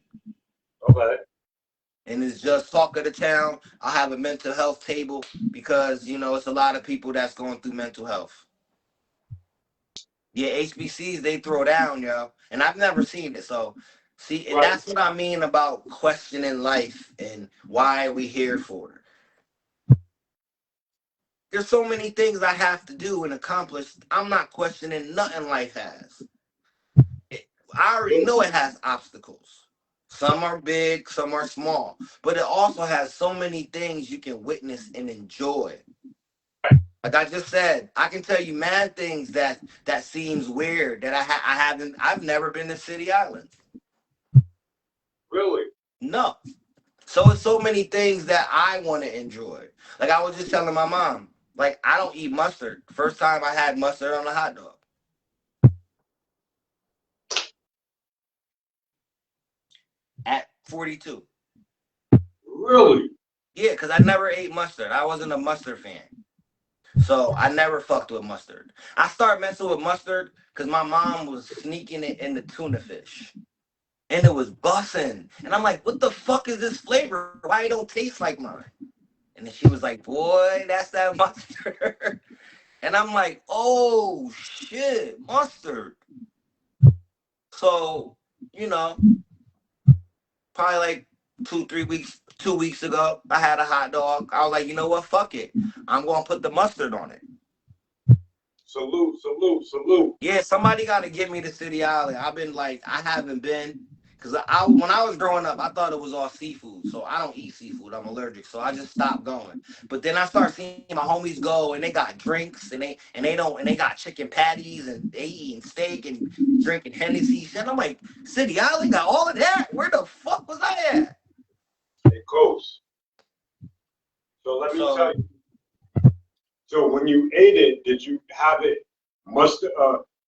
Okay. And it's just Talk of the Town. I'll have a mental health table because it's a lot of people that's going through mental health. Yeah, HBCs they throw down, yo. And I've never seen it. So see, and Right. that's what I mean about questioning life and why are we here for. There's so many things I have to do and accomplish. I'm not questioning nothing life has. I already know it has obstacles. Some are big, some are small, but it also has so many things you can witness and enjoy. Like I just said, I can tell you mad things that seems weird that I've never been to City Island. Really? No. So it's so many things that I want to enjoy. Like I was just telling my mom, like I don't eat mustard. First time I had mustard on a hot dog. At 42. Really? Yeah, because I never ate mustard. I wasn't a mustard fan. So I never fucked with mustard. I started messing with mustard because my mom was sneaking it in the tuna fish. And it was bussin'. And I'm like, what the fuck is this flavor? Why it don't taste like mine? And then she was like, boy, that's that mustard. And I'm like, oh shit, mustard. So, you know, probably like 2 weeks ago, I had a hot dog. I was like, you know what? Fuck it. I'm gonna put the mustard on it. Salute, salute, salute. Yeah, somebody got to get me to City Island. I haven't been, because when I was growing up, I thought it was all seafood. So I don't eat seafood. I'm allergic. So I just stopped going. But then I started seeing my homies go, and they got drinks, and they got chicken patties, and they eating steak and drinking Hennessy. Shit, I'm like, City Island got all of that. Where the fuck was I at? It goes. So let me tell you. So when you ate it, did you have it mustard?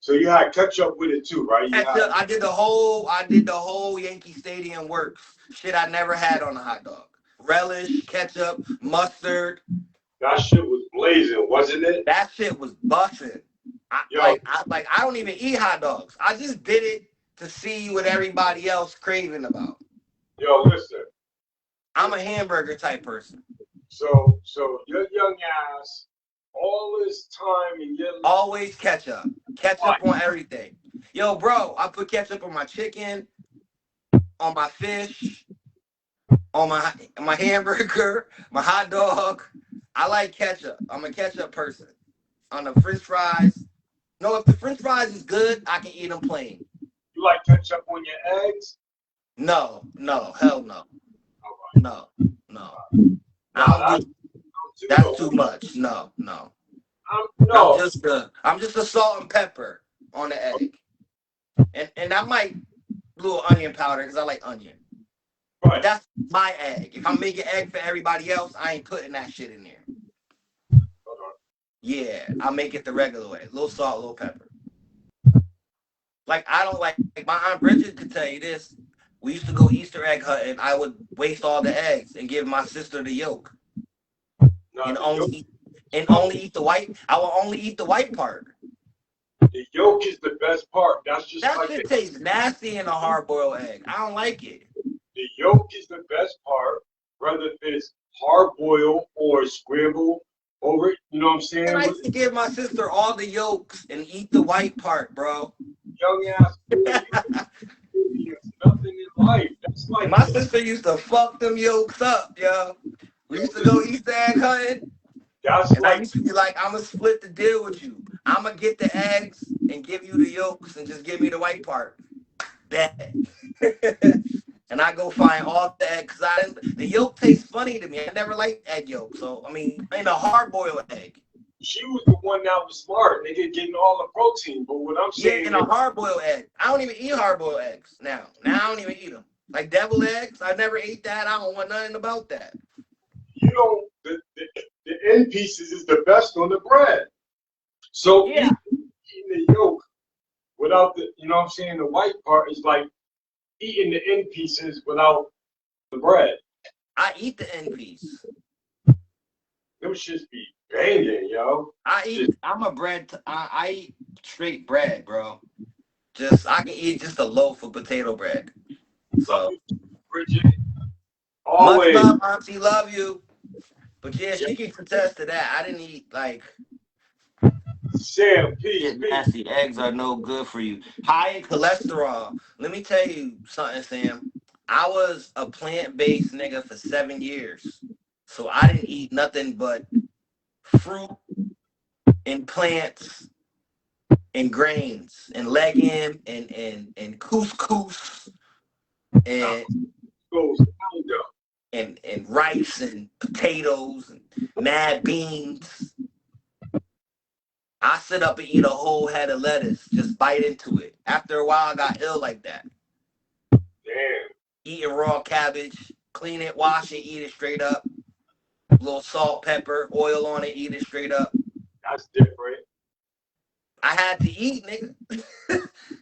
So you had ketchup with it too, right? I did the whole Yankee Stadium works. Shit I never had on a hot dog. Relish, ketchup, mustard. That shit was blazing, wasn't it? That shit was busting. I don't even eat hot dogs. I just did it to see what everybody else craving about. Yo, listen. I'm a hamburger type person. So your young ass, all this time in your life. Always ketchup. Ketchup on everything. Yo, bro, I put ketchup on my chicken, on my fish, on my hamburger, my hot dog. I like ketchup. I'm a ketchup person. On the French fries. No, if the French fries is good, I can eat them plain. You like ketchup on your eggs? No, hell no. No. That's too much. No. I'm just a salt and pepper on the egg. And I might little onion powder because I like onion. Right. But that's my egg. If I'm making egg for everybody else, I ain't putting that shit in there. Yeah, I'll make it the regular way. A little salt, a little pepper. Like I don't like my Aunt Bridget could tell you this. We used to go Easter egg hunting. I would waste all the eggs and give my sister the yolk. And only eat the white. I will only eat the white part. The yolk is the best part. That shit tastes nasty in a hard-boiled egg. I don't like it. The yolk is the best part, whether it's hard-boiled or scrambled over. You know what I'm saying? And I used to give my sister all the yolks and eat the white part, bro. Young ass boy, nothing in life. That's like my sister used to fuck them yolks up, yo. We used to go Easter egg hunting. I used to be like, I'm going to split the deal with you. I'm going to get the eggs and give you the yolks and just give me the white part. Bet. And I go find all the eggs. The yolk tastes funny to me. I never liked egg yolk. So, I mean, in a hard-boiled egg. She was the one that was smart. Nigga getting all the protein. But what I'm Yeah, saying and is, a hard-boiled egg. I don't even eat hard-boiled eggs now. Now I don't even eat them. Like deviled eggs, I never ate that. I don't want nothing about that. you know, the end pieces is the best on the bread. So Yeah, eating the yolk without the, you know what I'm saying, the white part is like eating the end pieces without the bread. I eat the end piece. Them shits be banging, yo. Just I'm a bread. I eat straight bread, bro. Just I can eat just a loaf of potato bread. love So you, Bridget. much Always. love, Auntie. Love you. But yeah, Yeah. she can contest to that. I didn't eat like Sam, peace, shit peace. nasty. Eggs are no good for you. High in cholesterol. Let me tell you something, Sam. I was a plant-based nigga for 7 years. So I didn't eat nothing but fruit and plants and grains and legume and couscous Now, and goes down though. and rice and potatoes and mad beans. I sit up and eat a whole head of lettuce, just bite into it. After a while, I got ill like that. Damn, Eating raw cabbage, clean it, wash it, eat it straight up. A little salt, pepper, oil on it, eat it straight up. that's different. I had to eat, nigga.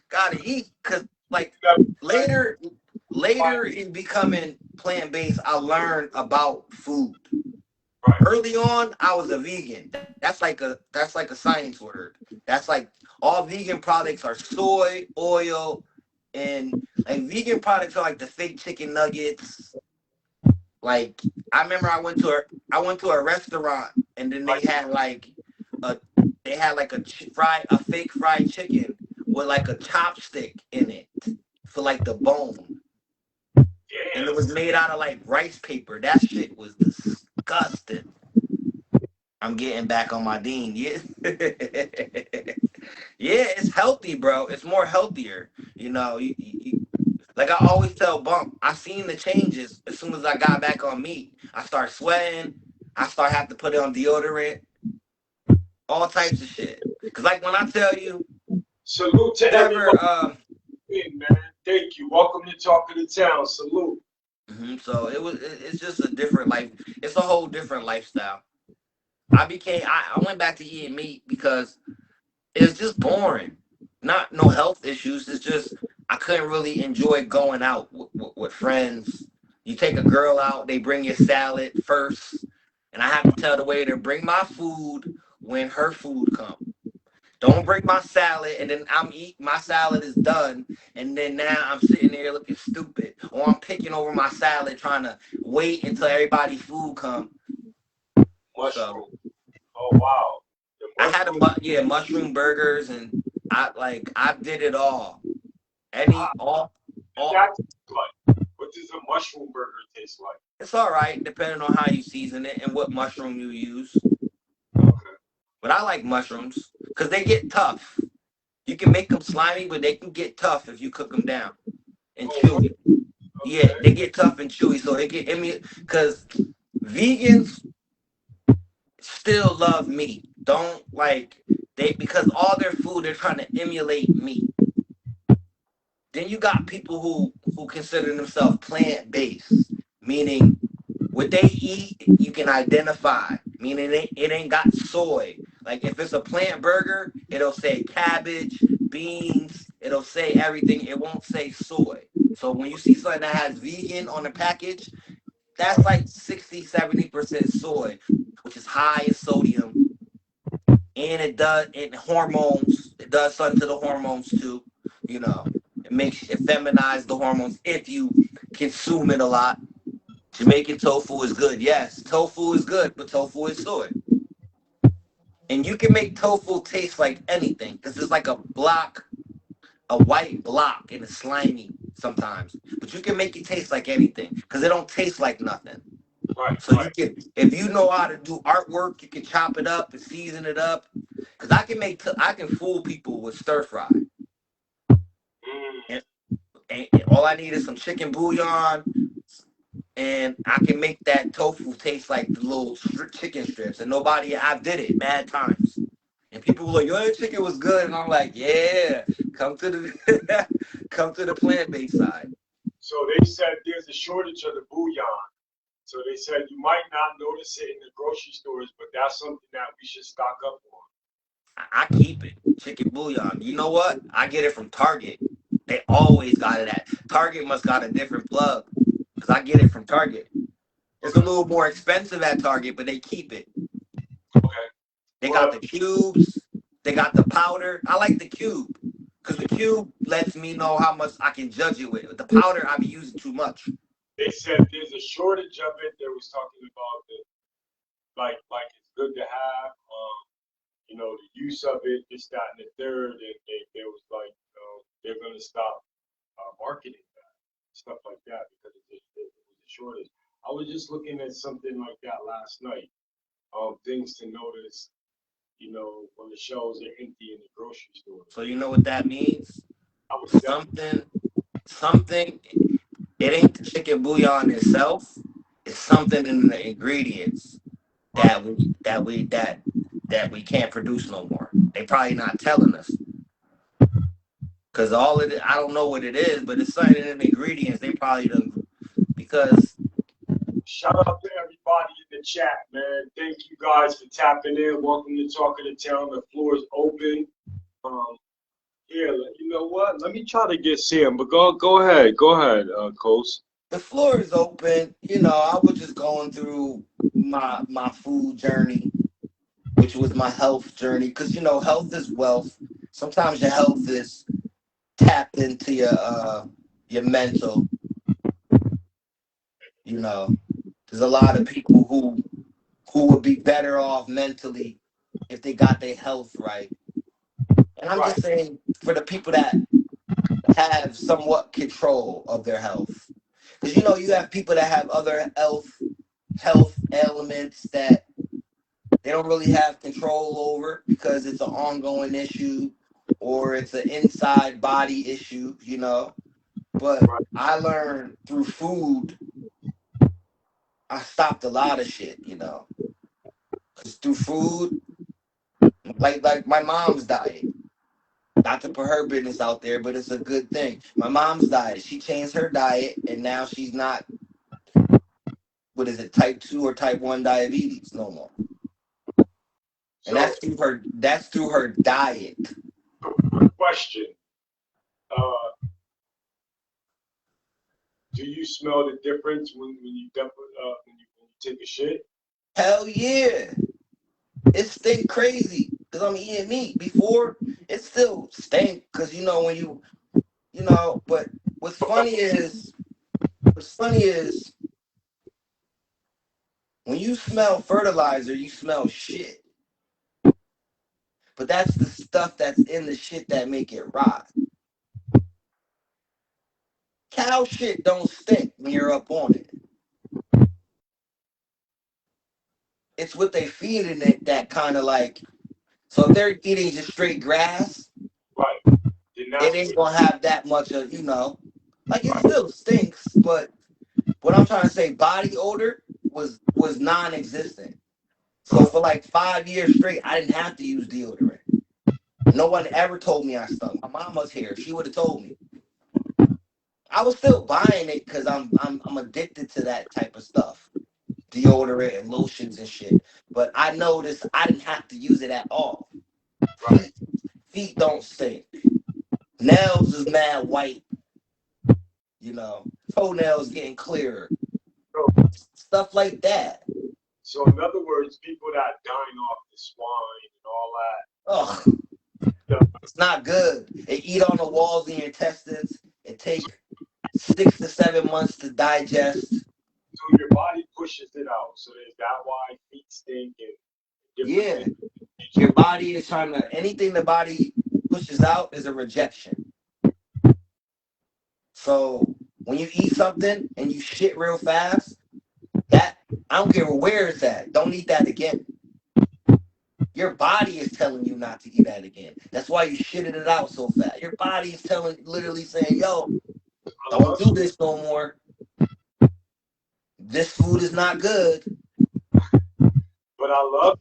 Gotta eat, cause like You later, got later in becoming plant based, I learned about food. right. Early on, I was a vegan. That's like a science word. That's like all vegan products are soy, oil, and like vegan products are like the fake chicken nuggets. Like I remember I went to a restaurant and then Like, a they had like a fake fried chicken with like a chopstick in it for like the bone, and it damn. was made out of like rice paper. That shit was disgusting. I'm getting back on my Dean. Yeah. Yeah, it's healthy, bro. It's more healthier. Like I always tell Bump, I seen the changes as soon as I got back on meat. I start sweating. I start having to put it on deodorant, all types of shit. Cause like when I tell you, Salute to you ever everybody in, man. Thank you. Welcome to Talk of the Town. Salute. so it's just a different life. It's a whole different lifestyle. I went back to eating meat because it's just boring. Not no health issues. It's just I couldn't really enjoy going out with friends. You take a girl out, they bring you salad first, and I have to tell the waiter bring my food when her food comes. Don't bring my salad and then I'm eat my salad is done and then now I'm sitting there looking stupid or I'm picking over my salad trying to wait until everybody's food come. So Mushroom. Oh, wow. The I had mushroom. mushroom burgers and I did it all. Ah, Any all that tastes like. What does a mushroom burger taste like? It's all right depending on how you season it and what mushroom you use. Okay. But I like mushrooms because they get tough. You can make them slimy, but they can get tough if you cook them down and Oh, what? chewy. Yeah, Okay. they get tough and chewy, so they get. I mean, because vegans still love meat. Don't like they because all their food they're trying to emulate meat. Then you got people who consider themselves plant based, meaning what they eat you can identify, meaning it ain't got soy. Like if it's a plant burger, it'll say cabbage, beans, it'll say everything. It won't say soy. So when you see something that has vegan on the package, that's like 60-70% soy, which is high in sodium, and it hormones. It does something to the hormones too. You know, it feminizes the hormones if you consume it a lot. Jamaican tofu is good. Yes, tofu is good, but tofu is soy. And you can make tofu taste like anything because it's like a white block, and it's slimy sometimes. But you can make it taste like anything because it don't taste like nothing. Right, So you right. can, if you know how to do artwork, you can chop it up and season it up. Because I can fool people with stir fry. Mm, And, and all I need is some chicken bouillon and I can make that tofu taste like the little chicken strips. And I did it mad times. And people were like, "Yo, that chicken was good," and I'm like, "Yeah, come to the come to the plant-based side." So they said there's a shortage of the bouillon. So they said you might not notice it in the grocery stores, but that's something that we should stock up on. I keep it chicken bouillon. You know what? I get it from Target. They always got it at Target. Must got a different plug because I get it from Target. It's a little more expensive at Target, but they keep it. Okay. They got Well, the cubes. They got the powder. I like the cube because the cube lets me know how much I can judge it with. The powder, I be using too much. they said there's a shortage of it. They was talking about the like it's good to have. The use of it, this, that, and the third. And they was like, they're gonna stop marketing that stuff like that because it was a shortage. I was just looking at something like that last night. Things to notice, when the shelves are empty in the grocery store. So you know what that means? I was definitely Something. It ain't the chicken bouillon itself. It's something in the ingredients right. that we can't produce no more. They probably not telling us because I don't know what it is, but it's something in the ingredients. They probably don't because Shout out to everybody in the chat, man. Thank you guys for tapping in. Welcome to Talk of the Town. The floor is open. Yeah, you know what? Let me try to get Sam, but go ahead, Coast. the floor is open. I was just going through my food journey, which was my health journey, because health is wealth. Sometimes your health is tapped into your mental. There's a lot of people who would be better off mentally if they got their health right. And I'm Right, just saying for the people that have somewhat control of their health. Because you have people that have other health ailments that they don't really have control over because it's an ongoing issue or it's an inside body issue. But right. I learned through food, I stopped a lot of shit. Because through food, like my mom's diet. Not to put her business out there, but it's a good thing. My mom's diet. She changed her diet, and now she's not. What is it? Type 2 or type 1 diabetes no more. And So, that's through her. That's through her diet. quick question. Uh, do you smell the difference when you take a shit? Hell yeah, it stink crazy because I'm eating meat. Before it still stink because when But what's funny is when you smell fertilizer, you smell shit. But that's the stuff that's in the shit that make it rot. Cow shit don't stink when you're up on it. It's what they feed in it that kind of like. So if they're eating just straight grass, Right. Then it that's ain't what. gonna have that much of like it Right. still stinks. But what I'm trying to say, body odor was non-existent. So for like 5 years straight, I didn't have to use deodorant. No one ever told me I stunk. My mom was here; she would have told me. I was still buying it because I'm addicted to that type of stuff, deodorant and lotions and shit. But I noticed I didn't have to use it at all. Right. Feet don't stink. Nails is mad white. Toenails getting clearer. So, Stuff like that. so in other words, people that dine off the swine and all Ugh, that stuff. it's not good. They eat on the walls in your intestines. It take 6 to 7 months to digest. So your body pushes it out. So is that why feet stink and different Yeah, things? your body is trying to anything the body pushes out is a rejection. So when you eat something and you shit real fast, that I don't care where it's at. Don't eat that again. Your body is telling you not to eat that again. That's why you shitted it out so fast. Your body is literally saying, "Yo, I don't love do this no more." this food is not good. But I love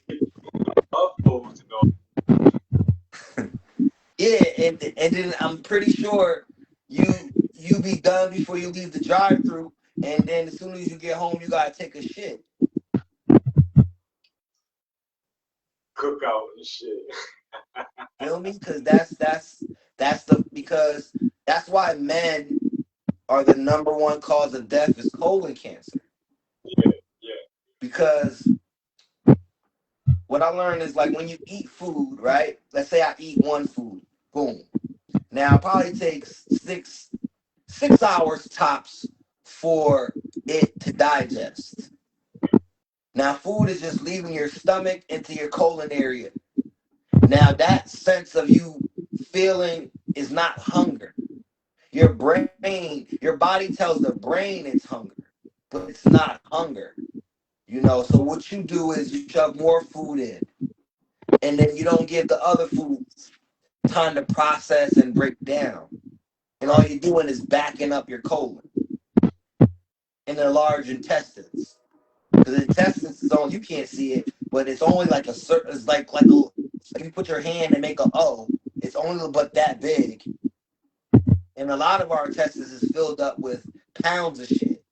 foods and all. Yeah, and then I'm pretty sure you be done before you leave the drive-through, and then as soon as you get home, you gotta take a shit. Cookout and shit. Feel me? Because because that's why men are the number one cause of death is colon cancer. Yeah, yeah. Because what I learned is like when you eat food, right? Let's say I eat one food, boom. Now it probably takes six hours tops for it to digest. Now food is just leaving your stomach into your colon area. Now that sense of you feeling is not hunger. Your body tells the brain it's hunger, but it's not hunger. So what you do is you shove more food in, and then you don't give the other foods time to process and break down. And all you're doing is backing up your colon and the large intestines. Because the intestines is on, you can't see it, but it's only like a certain, it's like if you put your hand and make a O, it's only but that big. And a lot of our intestines is filled up with pounds of shit.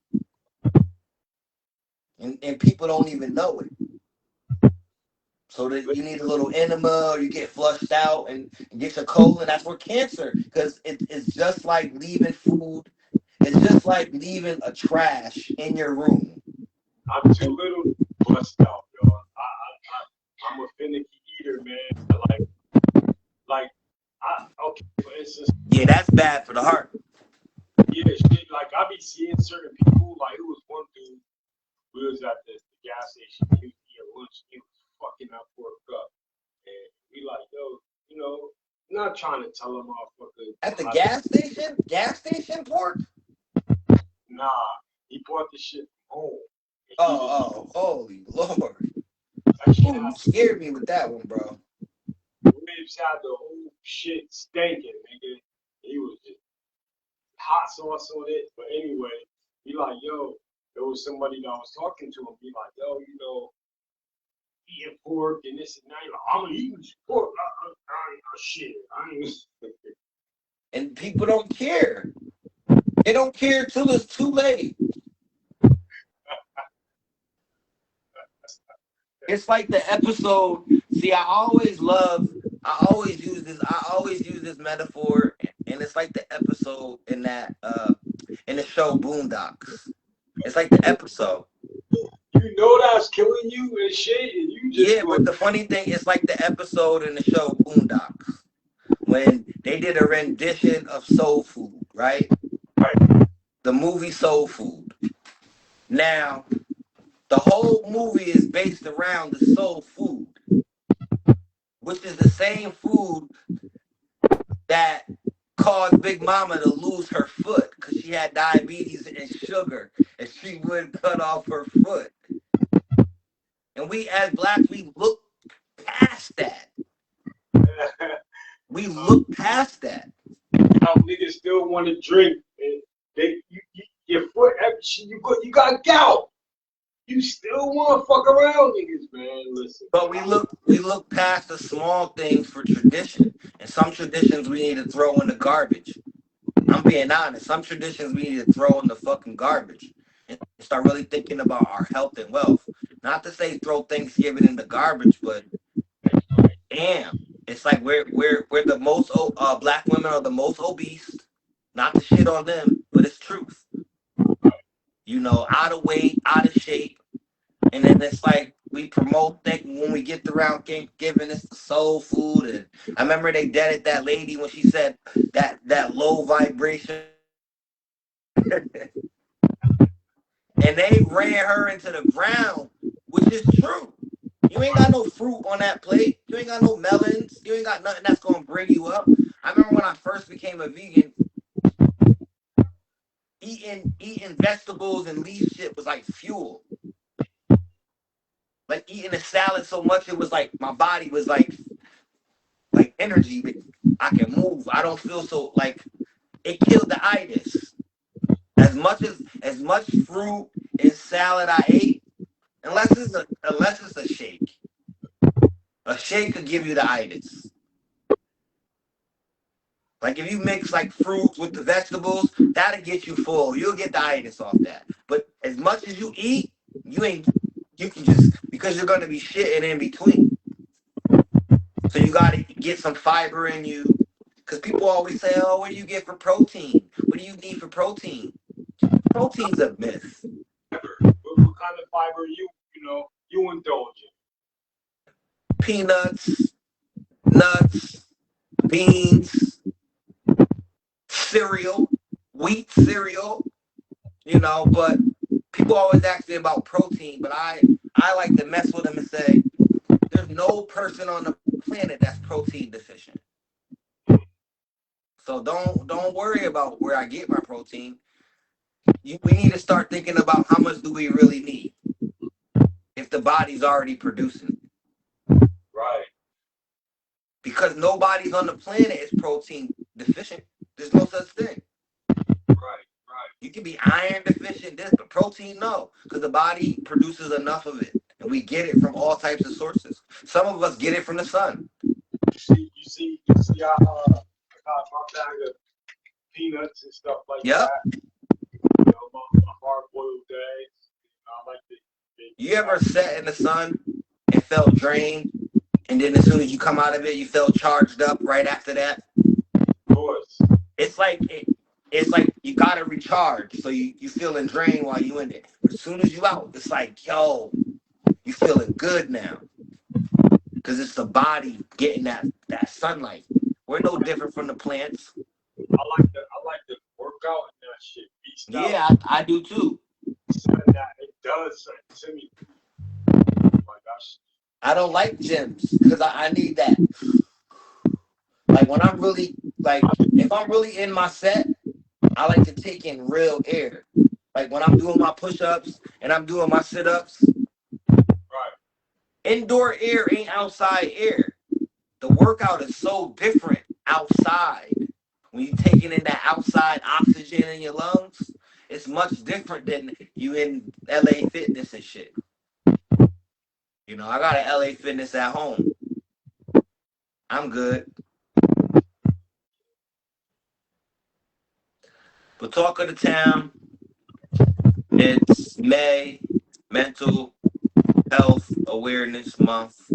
And people don't even know it. So that you need a little enema or you get flushed out and get your colon. That's where cancer, because it's just like leaving food. It's just like leaving a trash in your room. I'm too little bust out, yo. I'm a finicky eater, man. Okay, for instance, Yeah, that's bad for the heart. yeah, shit, like I be seeing certain people, like it was one dude, we was at the gas station, he was eating lunch, he was fucking up for a cup. And we like, yo, not trying to tell him motherfucker. At the gas station? Gas station pork? Nah, he bought the shit from home. Oh, holy Lord. Like, You scared me with that one, bro. Ribs had the whole shit stinking, nigga. He was just hot sauce on it. But anyway, he like, yo, there was somebody that I was talking to him. He like, yo, eating pork and this and that. Like, I'm gonna eat pork. Shit. I ain't. And people don't care. They don't care till it's too late. It's like the episode. See, I always use this metaphor, and it's like the episode in the show Boondocks. It's like the episode. You know that's killing you and shit, and you just but the funny thing, it's like the episode in the show Boondocks when they did a rendition of Soul Food, right? Right. The movie Soul Food. Now, the whole movie is based around the soul food, which is the same food that caused Big Mama to lose her foot because she had diabetes and sugar, and she wouldn't cut off her foot. And we, as blacks, we look past that. We look past that. Niggas still want to drink, and your foot, you got gout. You still want to fuck around, niggas, man. Listen. But we look past the small things for tradition, and some traditions we need to throw in the garbage. I'm being honest. Some traditions we need to throw in the fucking garbage and start really thinking about our health and wealth. Not to say throw Thanksgiving in the garbage, but damn, it's like we're the most black women are the most obese. Not to shit on them, but it's truth. Out of weight, out of shape. And then it's like we promote that when we get around Thanksgiving, it's the soul food. And I remember they deaded that lady when she said that low vibration. And they ran her into the ground, which is true. You ain't got no fruit on that plate. You ain't got no melons. You ain't got nothing that's going to bring you up. I remember when I first became a vegan, eating vegetables and leaf shit was like fuel. Like eating a salad so much, it was like my body was like energy. I can move. I don't feel so like it killed the itis. As much fruit in salad I ate, unless it's a shake. A shake could give you the itis. Like if you mix like fruits with the vegetables, that'll get you full. You'll get the itis off that. But as much as you eat, you can just because you're gonna be shitting in between. So you gotta get some fiber in you. Cause people always say, oh, what do you get for protein? What do you need for protein? Protein's a myth. What kind of fiber you indulge Peanuts, nuts, beans, cereal, wheat cereal, but people always ask me about protein, but I like to mess with them and say, there's no person on the planet that's protein deficient. So don't worry about where I get my protein. We need to start thinking about how much do we really need if the body's already producing it. Right. Because nobody's on the planet is protein deficient. There's no such thing. Right. You can be iron deficient, but protein, no. Because the body produces enough of it. And we get it from all types of sources. Some of us get it from the sun. You see how I got my bag of peanuts and stuff like that. My hard-boiled eggs. I like the You ever sat in the sun and felt drained, and then as soon as you come out of it, you felt charged up right after that? Of course. It's like you gotta recharge, so you feeling drained while you in it. But as soon as you out, it's like, yo, you feeling good now. Because it's the body getting that sunlight. We're no different from the plants. I like to work out in that shit. Beast Yeah, out. I do too. It does something to me. Oh my gosh. I don't like gyms because I need that. Like when I'm really if I'm really in my set, I like to take in real air. Like when I'm doing my push-ups and I'm doing my sit-ups. Right. Indoor air ain't outside air. The workout is so different outside. When you're taking in that outside oxygen in your lungs, it's much different than you in LA Fitness and shit. I got an LA Fitness at home. I'm good. But talk of the town, it's May, Mental Health Awareness Month.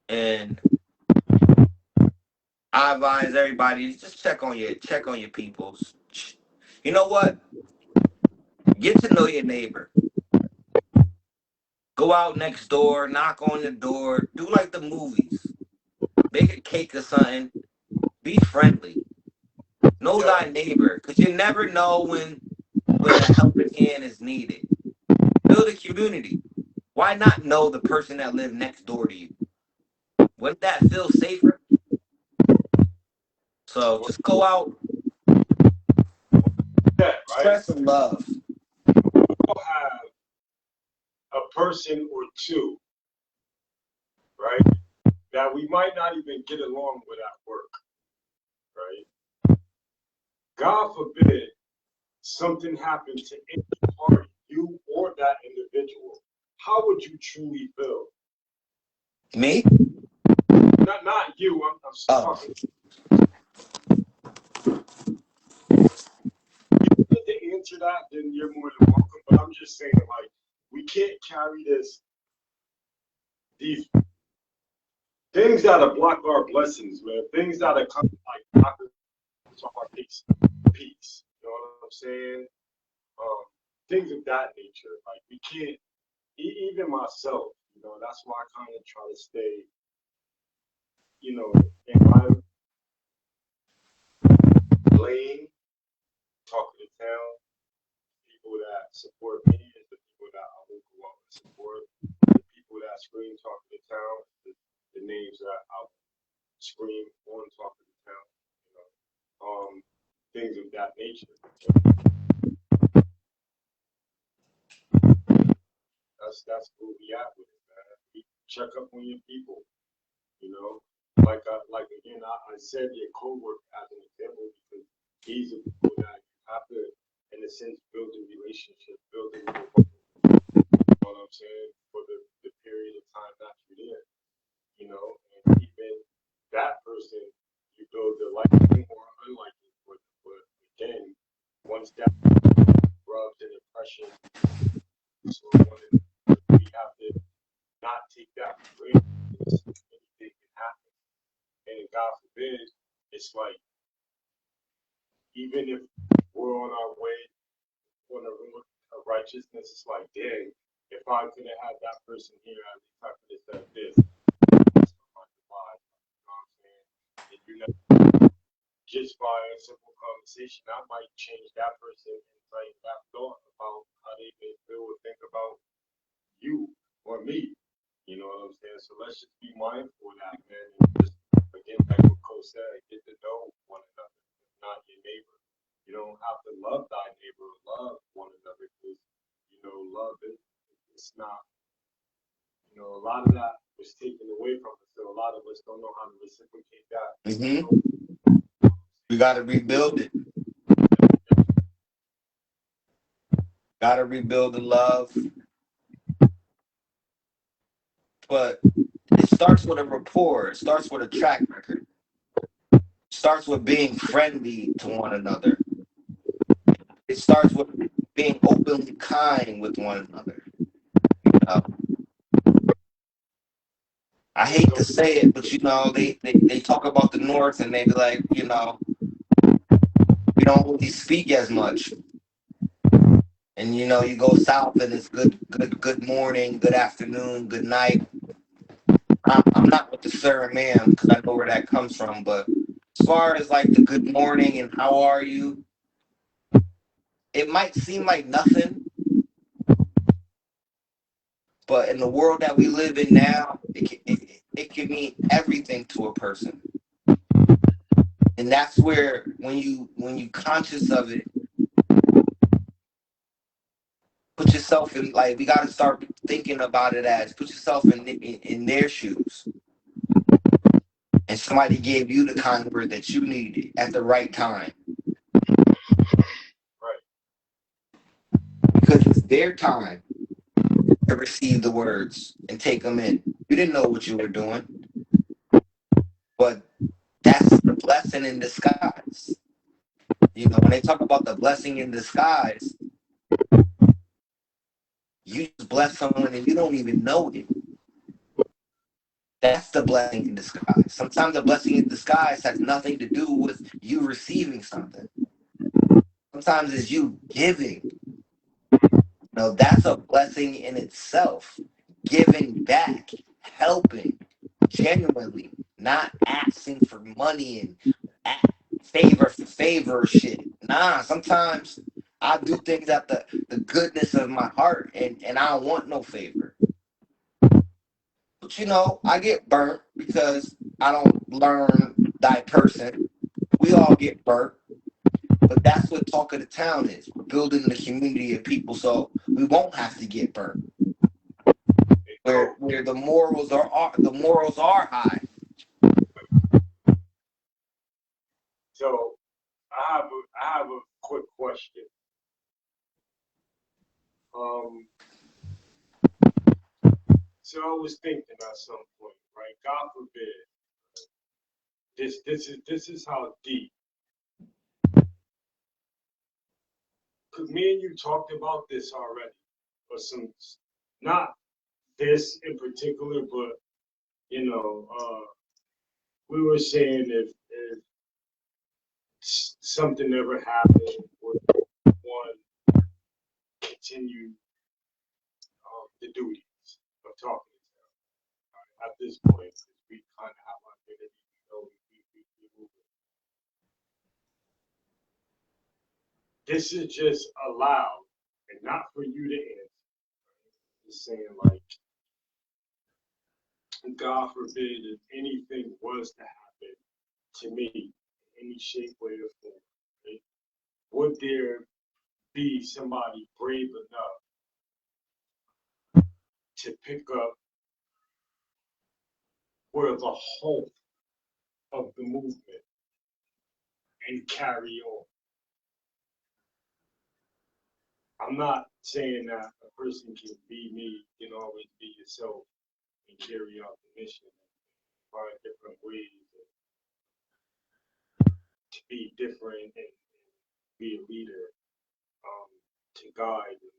And I advise everybody just check on your peoples. You know what? Get to know your neighbor. Go out next door, knock on the door, do like the movies. Make a cake or something. Be friendly. Know thy neighbor, because you never know when a helping hand is needed. Build a community. Why not know the person that lives next door to you? Wouldn't that feel safer? So just go out, express some love. We'll have a person or two, right, that we might not even get along with at work, right? God forbid something happened to any party, you or that individual. How would you truly feel? Me? Not you. I'm talking. If you need to answer that, then you're more than welcome. But I'm just saying, like, we can't carry these things that are block our blessings, man. Things that are kind of like block our peace. You know what I'm saying? Things of that nature. Like we can't. Even myself, that's why I kind of try to stay, in my lane, talk to the town. People that support me is the people that I will go out and support. The people that scream talk to the town, the names that I scream on talk to the town. Things of that nature. That's where we at with it, man. We check up on your people. Like again, I said your coworker as an example because these are people that you have to in a sense, building relationships, building, you know what I'm saying, for the period of time that you're there, you know, and even that person, you build their liking or unliking, but again, once that rubs an impression, so we have to not take that for granted because anything can happen. And God forbid, it's like, even if we're on our way on a road of righteousness, it's like, dang, if I could have had that person here, at least I could have said this. That's my divide, you know what I'm saying? And you know, just by a simple conversation, I might change that person and like that thought about how they may feel or think about you or me. You know what I'm saying? So let's just be mindful of that, man. And just, again, like what Cole said, get to know one another, not your neighbor. You don't have to love thy neighbor or love one another because, you know, love is, it's not, you know, a lot of that was taken away from us. So a lot of us don't know how to reciprocate that. Mm-hmm. So, We got to rebuild it. Got to rebuild the love. But it starts with a rapport. It starts with a track record. It starts with being friendly to one another. It starts with being openly kind with one another. Uh, I hate to say it, but you know, they talk about the North and they be like, you know, we don't really speak as much. And you know, you go south and it's good morning, good afternoon, good night. I'm not with the sir and ma'am because I know where that comes from, but as far as like the good morning and how are you, it might seem like nothing, but in the world that we live in now, it can mean everything to a person. And that's where when you conscious of it, put yourself in, like, we got to start thinking about it as put yourself in their shoes. And somebody gave you the kind word that you needed at the right time. right. Because it's their time to receive the words and take them in. You didn't know what you were doing, but that's the blessing in disguise. You know, when they talk about the blessing in disguise, you just bless someone and you don't even know it. That's the blessing in disguise. Sometimes the blessing in disguise has nothing to do with you receiving something. Sometimes it's you giving. You know, that's a blessing in itself. Giving back, helping, genuinely, not asking for money and favor for favor shit. Nah, sometimes I do things out the goodness of my heart and I don't want no favor. But you know, I get burnt because I don't learn thy person. We all get burnt. But that's what Talk of the Town is. We're building the community of people so we won't have to get burnt. Where the morals are high. So I have a quick question. Um, so I was thinking at some point, right? God forbid, this is how deep. Cause me and you talked about this already, or some, not this in particular, but you know, we were saying if something ever happened, would one continue the duties of talking to them at this point? We kind of have our identity, you know, we move it. This is just allowed, and not for you to answer. Just saying, like, God forbid if anything was to happen to me in any shape, way, or form, right? Would there be somebody brave enough to pick up where the whole of the movement and carry on? I'm not saying that a person can be me, can always be yourself and carry out the mission, find different ways to be different and be a leader, to guide and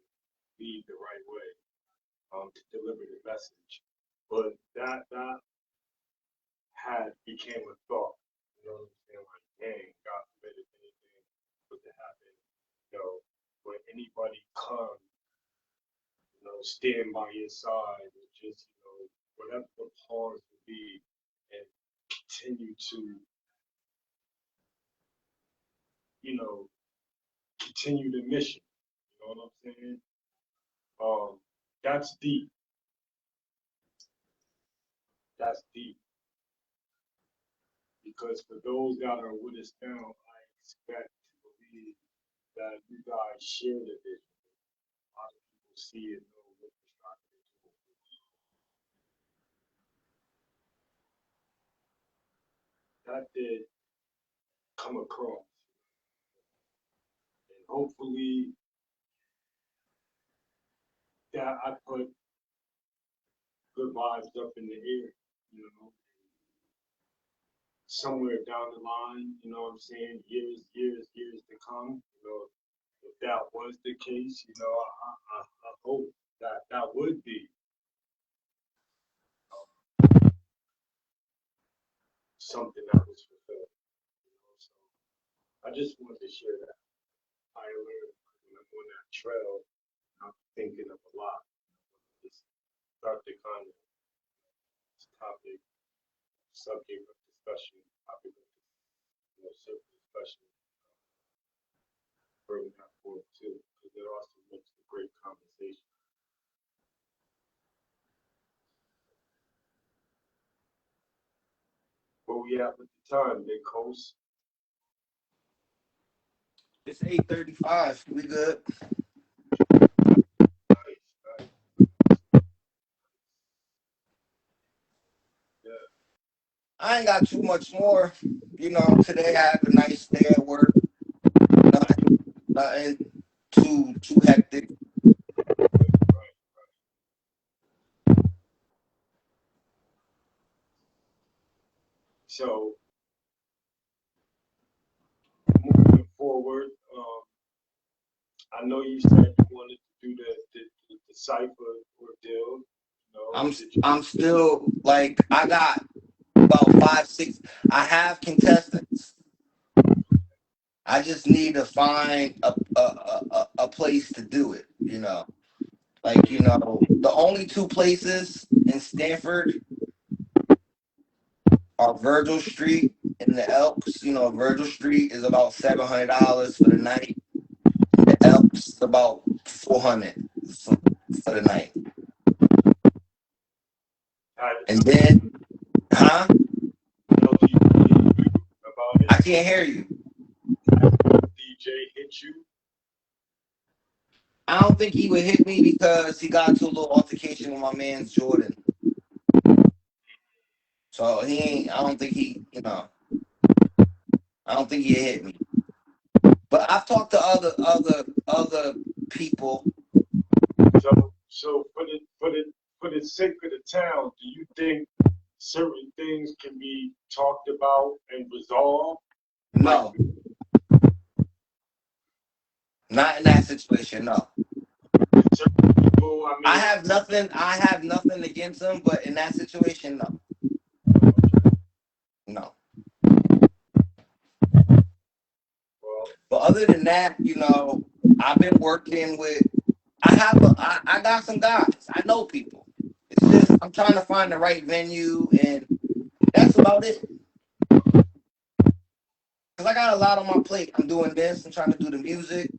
lead the right way, to deliver the message. But that had became a thought. You know what I'm saying? Like, dang, God forbid if anything was to happen, when anybody come, stand by your side and just, whatever the pause would be and continue to, you know, continue the mission. You know what I'm saying? That's deep. That's deep. Because for those that are with us now, I expect to believe that you guys share the vision. A lot of people see and know what we're trying to do. That did come across. And hopefully that I put good vibes up in the air, somewhere down the line, what I'm saying, years to come, if that was the case, I hope that would be something that was fulfilled, so I just wanted to share that. I learned when I'm on that trail, I'm thinking of a lot. Just start to kind of topic, subject of discussion, topic of certain discussion, bring that forward too, because it also makes a great conversation. Where we at with the time, big host? It's 8:35. We good? Nice. Yeah. I ain't got too much more. Today I had a nice day at work. Nothing too hectic. Right. So moving forward, I know you said you wanted to do the cipher ordeal. I'm still like I got about 5, 6. I have contestants. I just need to find a place to do it. The only two places in Stanford are Virgil Street and the Elks. Virgil Street is about $700 for the night. The Elks is about $400 for the night. And then, huh? I can't hear you. DJ hit you? I don't think he would hit me because he got into a little altercation with my man's Jordan. So he ain't. I don't think he hit me. But I've talked to other people. So for the sake of the town, do you think certain things can be talked about and resolved? No. Not in that situation, no. Certain people, I have nothing against them, but in that situation, no. No. Well, But other than that, I've been working with I got some guys. I know people. It's just I'm trying to find the right venue, and that's about it. Cause I got a lot on my plate. I'm doing this. I'm trying to do the music.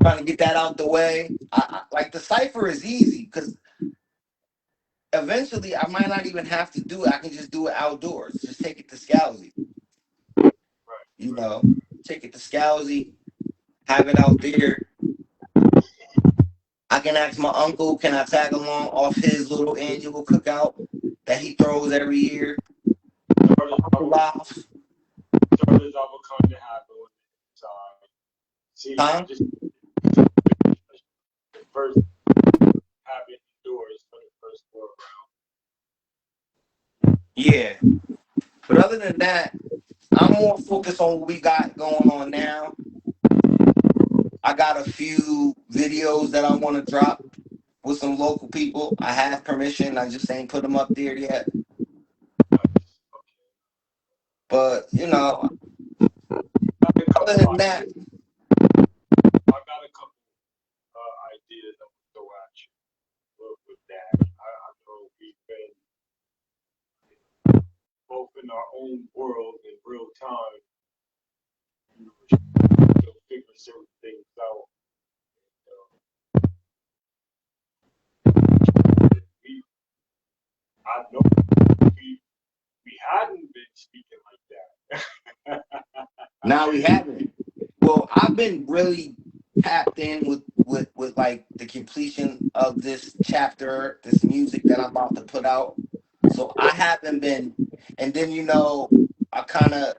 Trying to get that out the way. I like the cipher is easy because eventually I might not even have to do it. I can just do it outdoors. Just take it to Scalzi. Take it to Scalzi. Have it out there. I can ask my uncle, can I tag along off his little annual cookout that he throws every year? Starters I will come to happen with the time. See, huh? just first having doors for the first go around. Yeah. But other than that, I'm more focused on what we got going on now. I got a few videos that I want to drop with some local people. I have permission. I just ain't put them up there yet. But, you know, other than that, I got a couple ideas that would go at you with that. I know we've been both in our own world in real time, you know, figure certain things out. We, I know we hadn't been speaking like that. now we haven't. Well, I've been really tapped in with like the completion of this chapter, this music that I'm about to put out. So I haven't been, and then you know, I kind of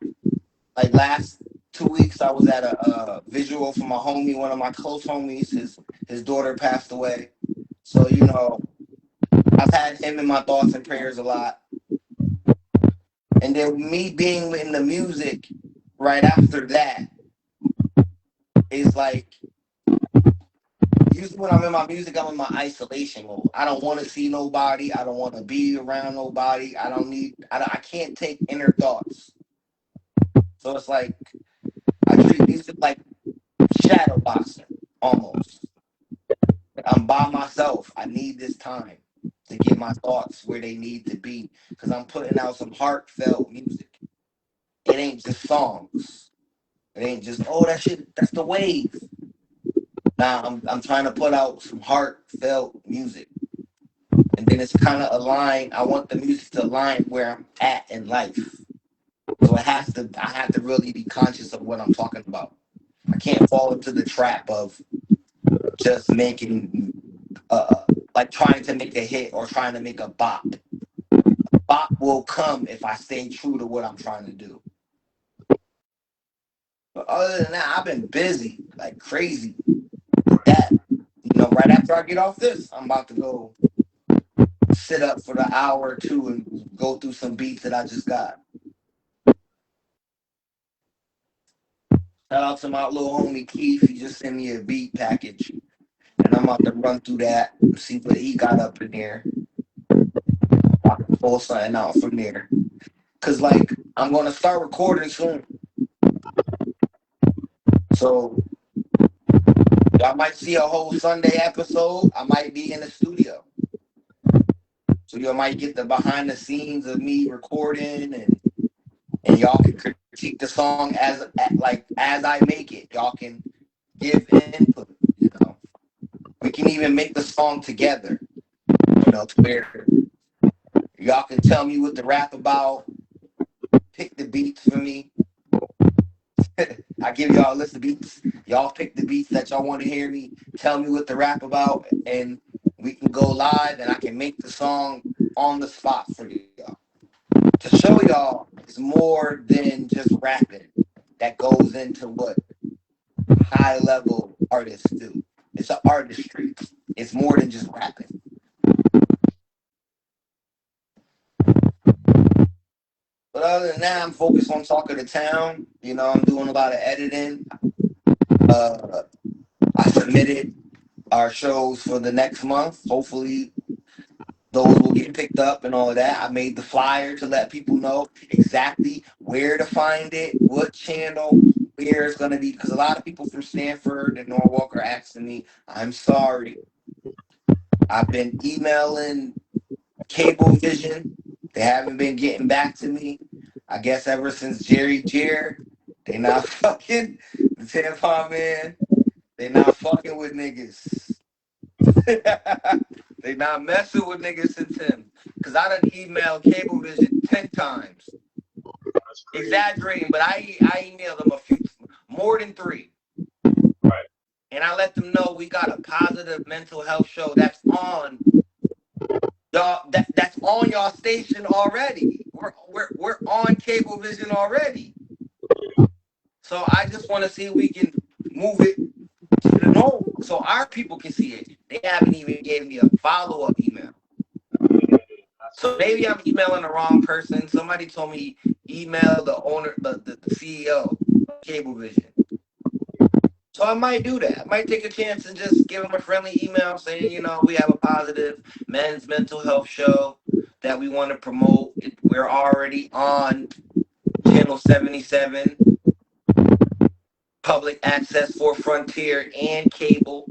like last 2 weeks I was at a visual for my homie, one of my close homies. His daughter passed away, so you know I've had him in my thoughts and prayers a lot. And then me being in the music right after that is like usually when I'm in my music, I'm in my isolation mode. I don't want to see nobody. I don't want to be around nobody. I can't take inner thoughts. So it's like I treat music like shadow boxing almost. I'm by myself. I need this time to get my thoughts where they need to be because I'm putting out some heartfelt music. It ain't just songs. It ain't just that shit. That's the wave. Nah, I'm trying to put out some heartfelt music, and then it's kind of aligned. I want the music to align where I'm at in life. So I have to really be conscious of what I'm talking about. I can't fall into the trap of just making like trying to make a hit or trying to make a bop. A bop will come if I stay true to what I'm trying to do. But other than that, I've been busy like crazy with that. You know, right after I get off this, I'm about to go sit up for the hour or two and go through some beats that I just got. Shout out to my little homie Keith. He just sent me a beat package. And I'm about to run through that and see what he got up in there. I can pull something out from there. Cause like I'm gonna start recording soon. So y'all might see a whole Sunday episode. I might be in the studio. So y'all might get the behind the scenes of me recording and y'all can critique the song as I make it. Y'all can give input, you know. We can even make the song together, you know, to where y'all can tell me what the rap about, pick the beats for me. I give y'all a list of beats. Y'all pick the beats that y'all want to hear me. Tell me what the rap about, and we can go live, and I can make the song on the spot for y'all. To show y'all it's more than just rapping that goes into what high level artists do. It's an artistry. It's more than just rapping. But other than that, I'm focused on Talk of the Town. You know, I'm doing a lot of editing. I submitted our shows for the next month. Hopefully, those will get picked up and all of that. I made the flyer to let people know exactly where to find it, what channel, where it's going to be. Because a lot of people from Stanford and Norwalk are asking me, I'm sorry. I've been emailing Cablevision. They haven't been getting back to me. I guess ever since Jerry Jer, they not fucking the tampon man. They not fucking with niggas. They not messing with niggas since him. Cause I done emailed Cablevision 10 times. Exaggerating, but I emailed them more than 3. Right. And I let them know we got a positive mental health show that's on y'all that's on y'all station already. We're on Cablevision already. So I just want to see if we can move it So our people can see it. They haven't even gave me a follow-up email. That's So crazy. maybe I'm emailing the wrong person. Somebody told me email the owner, the CEO of Cablevision. So I might do that. I might take a chance and just give them a friendly email saying, we have a positive men's mental health show that we want to promote. We're already on channel 77, public access for Frontier and cable.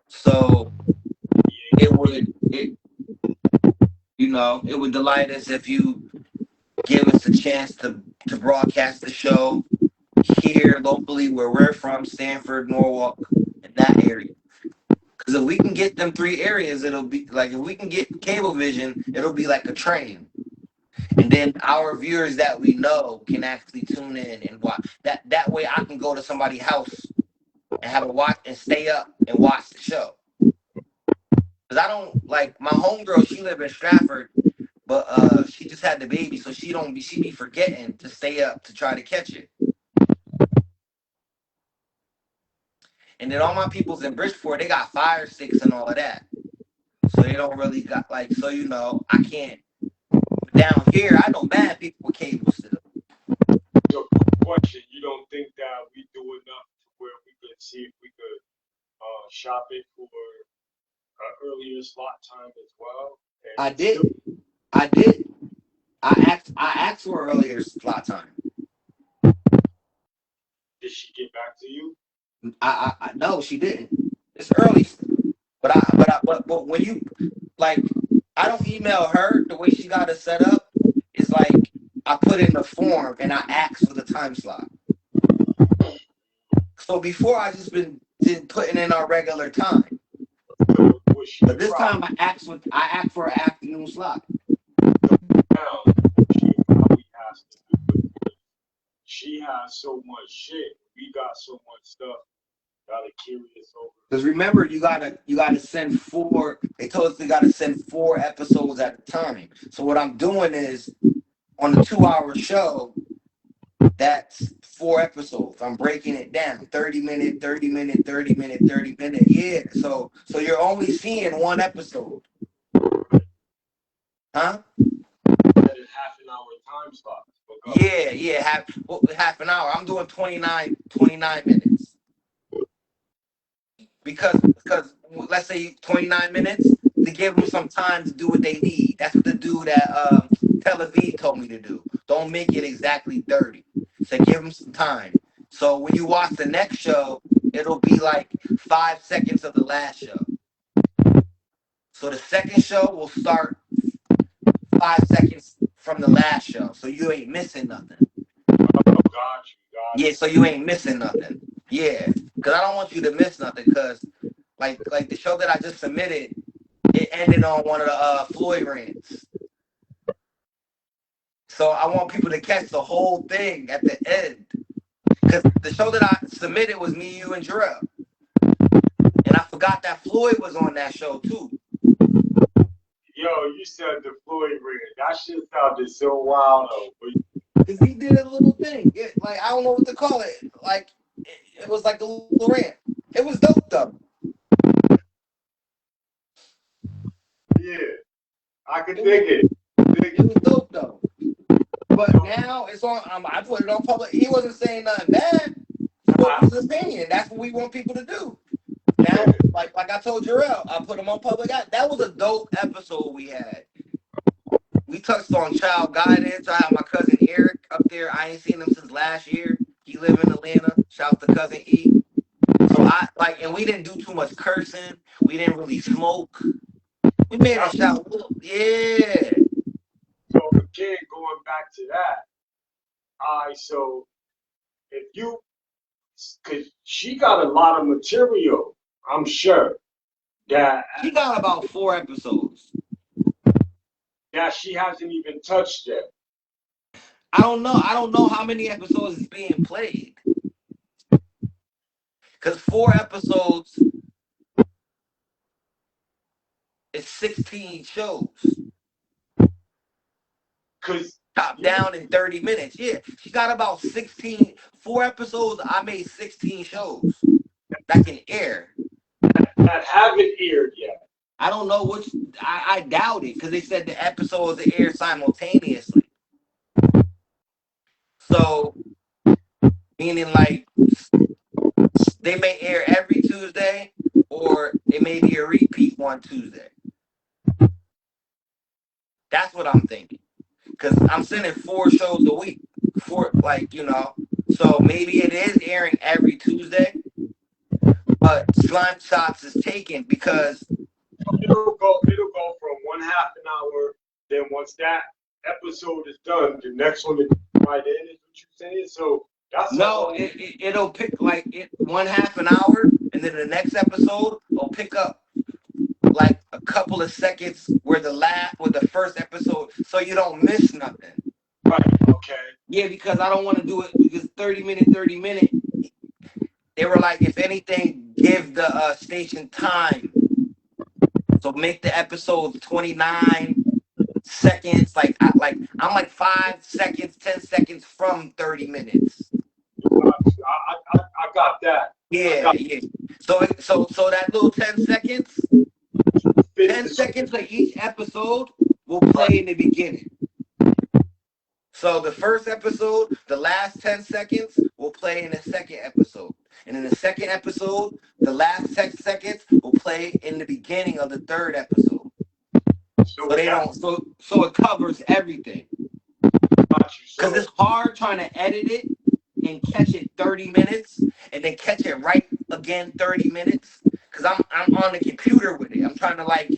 So it would it would delight us if you give us a chance to broadcast the show here locally where we're from, Stanford, Norwalk, in that area. Because if we can get them three areas, it'll be like if we can get Cablevision, it'll be like a train. And then our viewers that we know can actually tune in and watch. That way I can go to somebody's house and have a watch and stay up and watch the show. Because I don't like my homegirl, she live in Stratford, but she just had the baby, so she be forgetting to stay up to try to catch it. And then all my people's in Bridgeport, they got Fire Sticks and all of that. So they don't really got I can't. Down here, I know mad people with cable still. So, question: you don't think that we do enough to where we could see if we could shop it for an earlier slot time as well? I And did. still, I did. I asked for earlier slot time. did she get back to you? I no, she didn't. It's early, but when you like, I don't email her the way she got it set up. It's like I put in the form and I ask for the time slot. So before I just been putting in our regular time, So, was she but this proud time I asked for an afternoon slot. down? She probably has to do it. She has so much shit. We got so much stuff. Gotta carry us over. Because remember, you gotta send four. They told us they gotta send 4 episodes at a time. So what I'm doing is on the 2 hour show, that's 4 episodes. I'm breaking it down. 30 minute, 30 minute, 30 minute, 30 minute. Yeah. So you're only seeing 1 episode. Huh? That is half an hour time slot. Yeah. Half an hour. I'm doing 29 minutes. Because let's say 29 minutes to give them some time to do what they need. That's what the dude at Tel Aviv told me to do. Don't make it exactly 30. So give them some time. So when you watch the next show, it'll be like 5 seconds of the last show. So the second show will start 5 seconds from the last show. So you ain't missing nothing. Got you. Yeah, so you ain't missing nothing. Yeah. Because I don't want you to miss nothing because like the show that I just submitted, it ended on one of the Floyd rants. So I want people to catch the whole thing at the end. Because the show that I submitted was me, you, and Jarrell. And I forgot that Floyd was on that show too. Yo, you said the Floyd ring. That shit sounded so wild though. Because he did a little thing. Like, I don't know what to call it. Like, it was like a little rant. It was dope though. Yeah, I can dig it. It was dope though. But now it's on. I put it on public. He wasn't saying nothing bad. Spoke his opinion. That's what we want people to do. Now, like I told Jarrell, I put him on public. That was a dope episode we had. We touched on child guidance. I had my cousin Eric up there. I ain't seen him since last year. He live in Atlanta. Shout out to cousin E. So and we didn't do too much cursing. We didn't really smoke. We made a shout. Yeah. So again, going back to that. All right, so if you, cause she got a lot of material, I'm sure that She got about 4 episodes. she hasn't even touched yet. I don't know how many episodes is being played. Because 4 episodes is 16 shows. Cause Top down in 30 minutes. Yeah, she got about 4 episodes. I made 16 shows. that can air. That haven't aired yet. I don't know which. I doubt it because they said the episodes air simultaneously. So meaning like they may air every Tuesday, or it may be a repeat one Tuesday. That's what I'm thinking. Because I'm sending 4 shows a week. So maybe it is airing every Tuesday, but Slime Shots is taken because It'll go from 1/2 an hour. Then once that episode is done, the next one is right in. Is what you're saying? So that's it'll pick like it 1/2 an hour, and then the next episode will pick up like a couple of seconds where the first episode, so you don't miss nothing. Right. Okay. Yeah, because I don't want to do it because 30 minute. They were like, if anything, give the station time. So make the episode 29 seconds. I'm like 5 seconds, 10 seconds from 30 minutes. I got that. Yeah. So that little 10 seconds, 10 seconds of each episode will play in the beginning. So the first episode, the last 10 seconds will play in the second episode. And in the second episode, the last 10 seconds will play in the beginning of the third episode. So it covers everything. Because it's hard trying to edit it and catch it 30 minutes and then catch it right again 30 minutes. Because I'm on the computer with it. I'm trying to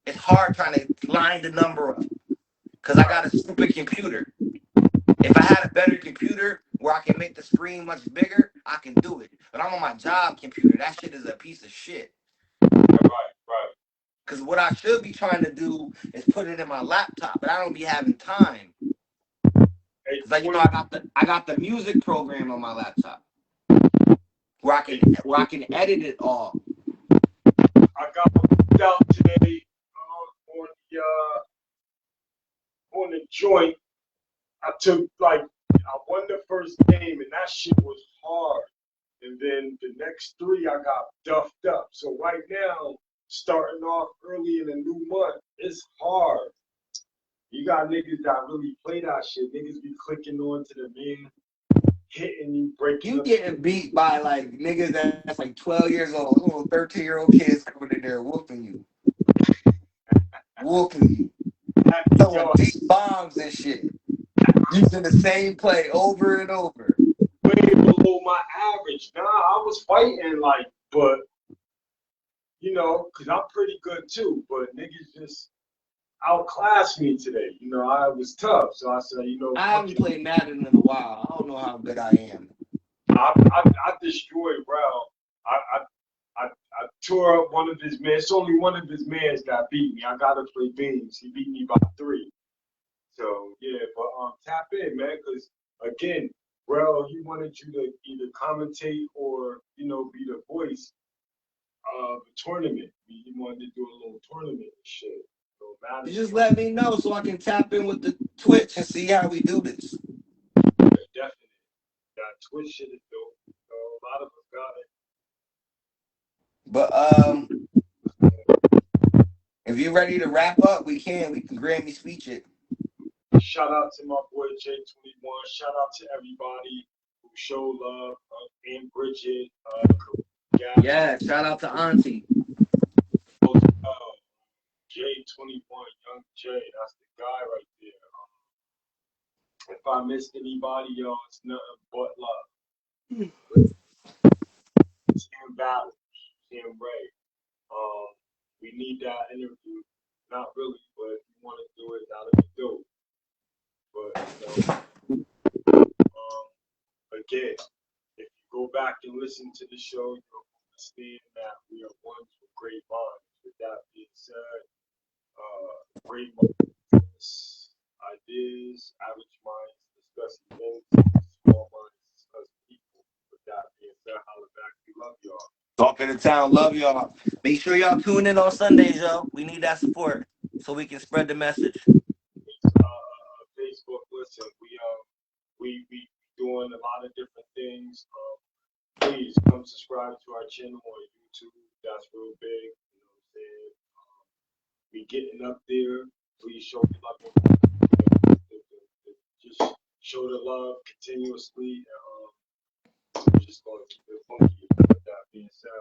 it's hard trying to line the number up. Because I got a stupid computer. If I had a better computer where I can make the screen much bigger, I can do it. But I'm on my job computer. That shit is a piece of shit. Right. Because what I should be trying to do is put it in my laptop, but I don't be having time. Because I got the music program on my laptop where I can edit it all. I got out today on the joint. I won the first game, and that shit was hard. And then the next 3, I got duffed up. So right now, starting off early in the new month, it's hard. You got niggas that really play that shit. Niggas be clicking on to the man, hitting you, breaking You getting beat by niggas that's 12 years old, little 13-year-old kids coming in there whooping you. Throwing deep bombs and shit. Using the same play over and over. Way below my average. Nah, I was fighting but because I'm pretty good too. But niggas just outclassed me today. I was tough. So I said, I haven't played Madden in a while. I don't know how good I am. I destroyed Rel. I tore up one of his men. It's only one of his mans that beat me. I gotta play Beans. He beat me by 3. So yeah, but tap in, man, because again, he wanted you to either commentate or be the voice of the tournament. He wanted to do a little tournament and shit. You just let me know so I can tap in with the Twitch and see how we do this. Yeah, definitely. That Twitch shit is dope. A lot of us got it. But if you're ready to wrap up, we can Grammy speech it. Shout out to my boy J21. Shout out to everybody who showed love. And Bridget. Yeah, shout out to Auntie. J21, Young J. That's the guy right there. If I missed anybody, y'all, it's nothing but love. Sam Ballard, Sam Ray. We need that interview. Not really, but if you want to do it, that'll be dope. But again, if you go back and listen to the show, you'll understand that we are ones with great minds. With that being said, great minds, ideas, average minds discuss events, small minds discuss people. With that being said, holla back. We love y'all. Talk in the town, love y'all. Make sure y'all tune in on Sundays, y'all. We need that support so we can spread the message. Facebook, listen, we doing a lot of different things. Please please come subscribe to our channel on YouTube. That's real big. You know what I'm saying? We getting up there. Please show the love. Just show the love continuously. And just going to keep it funky. With that being said,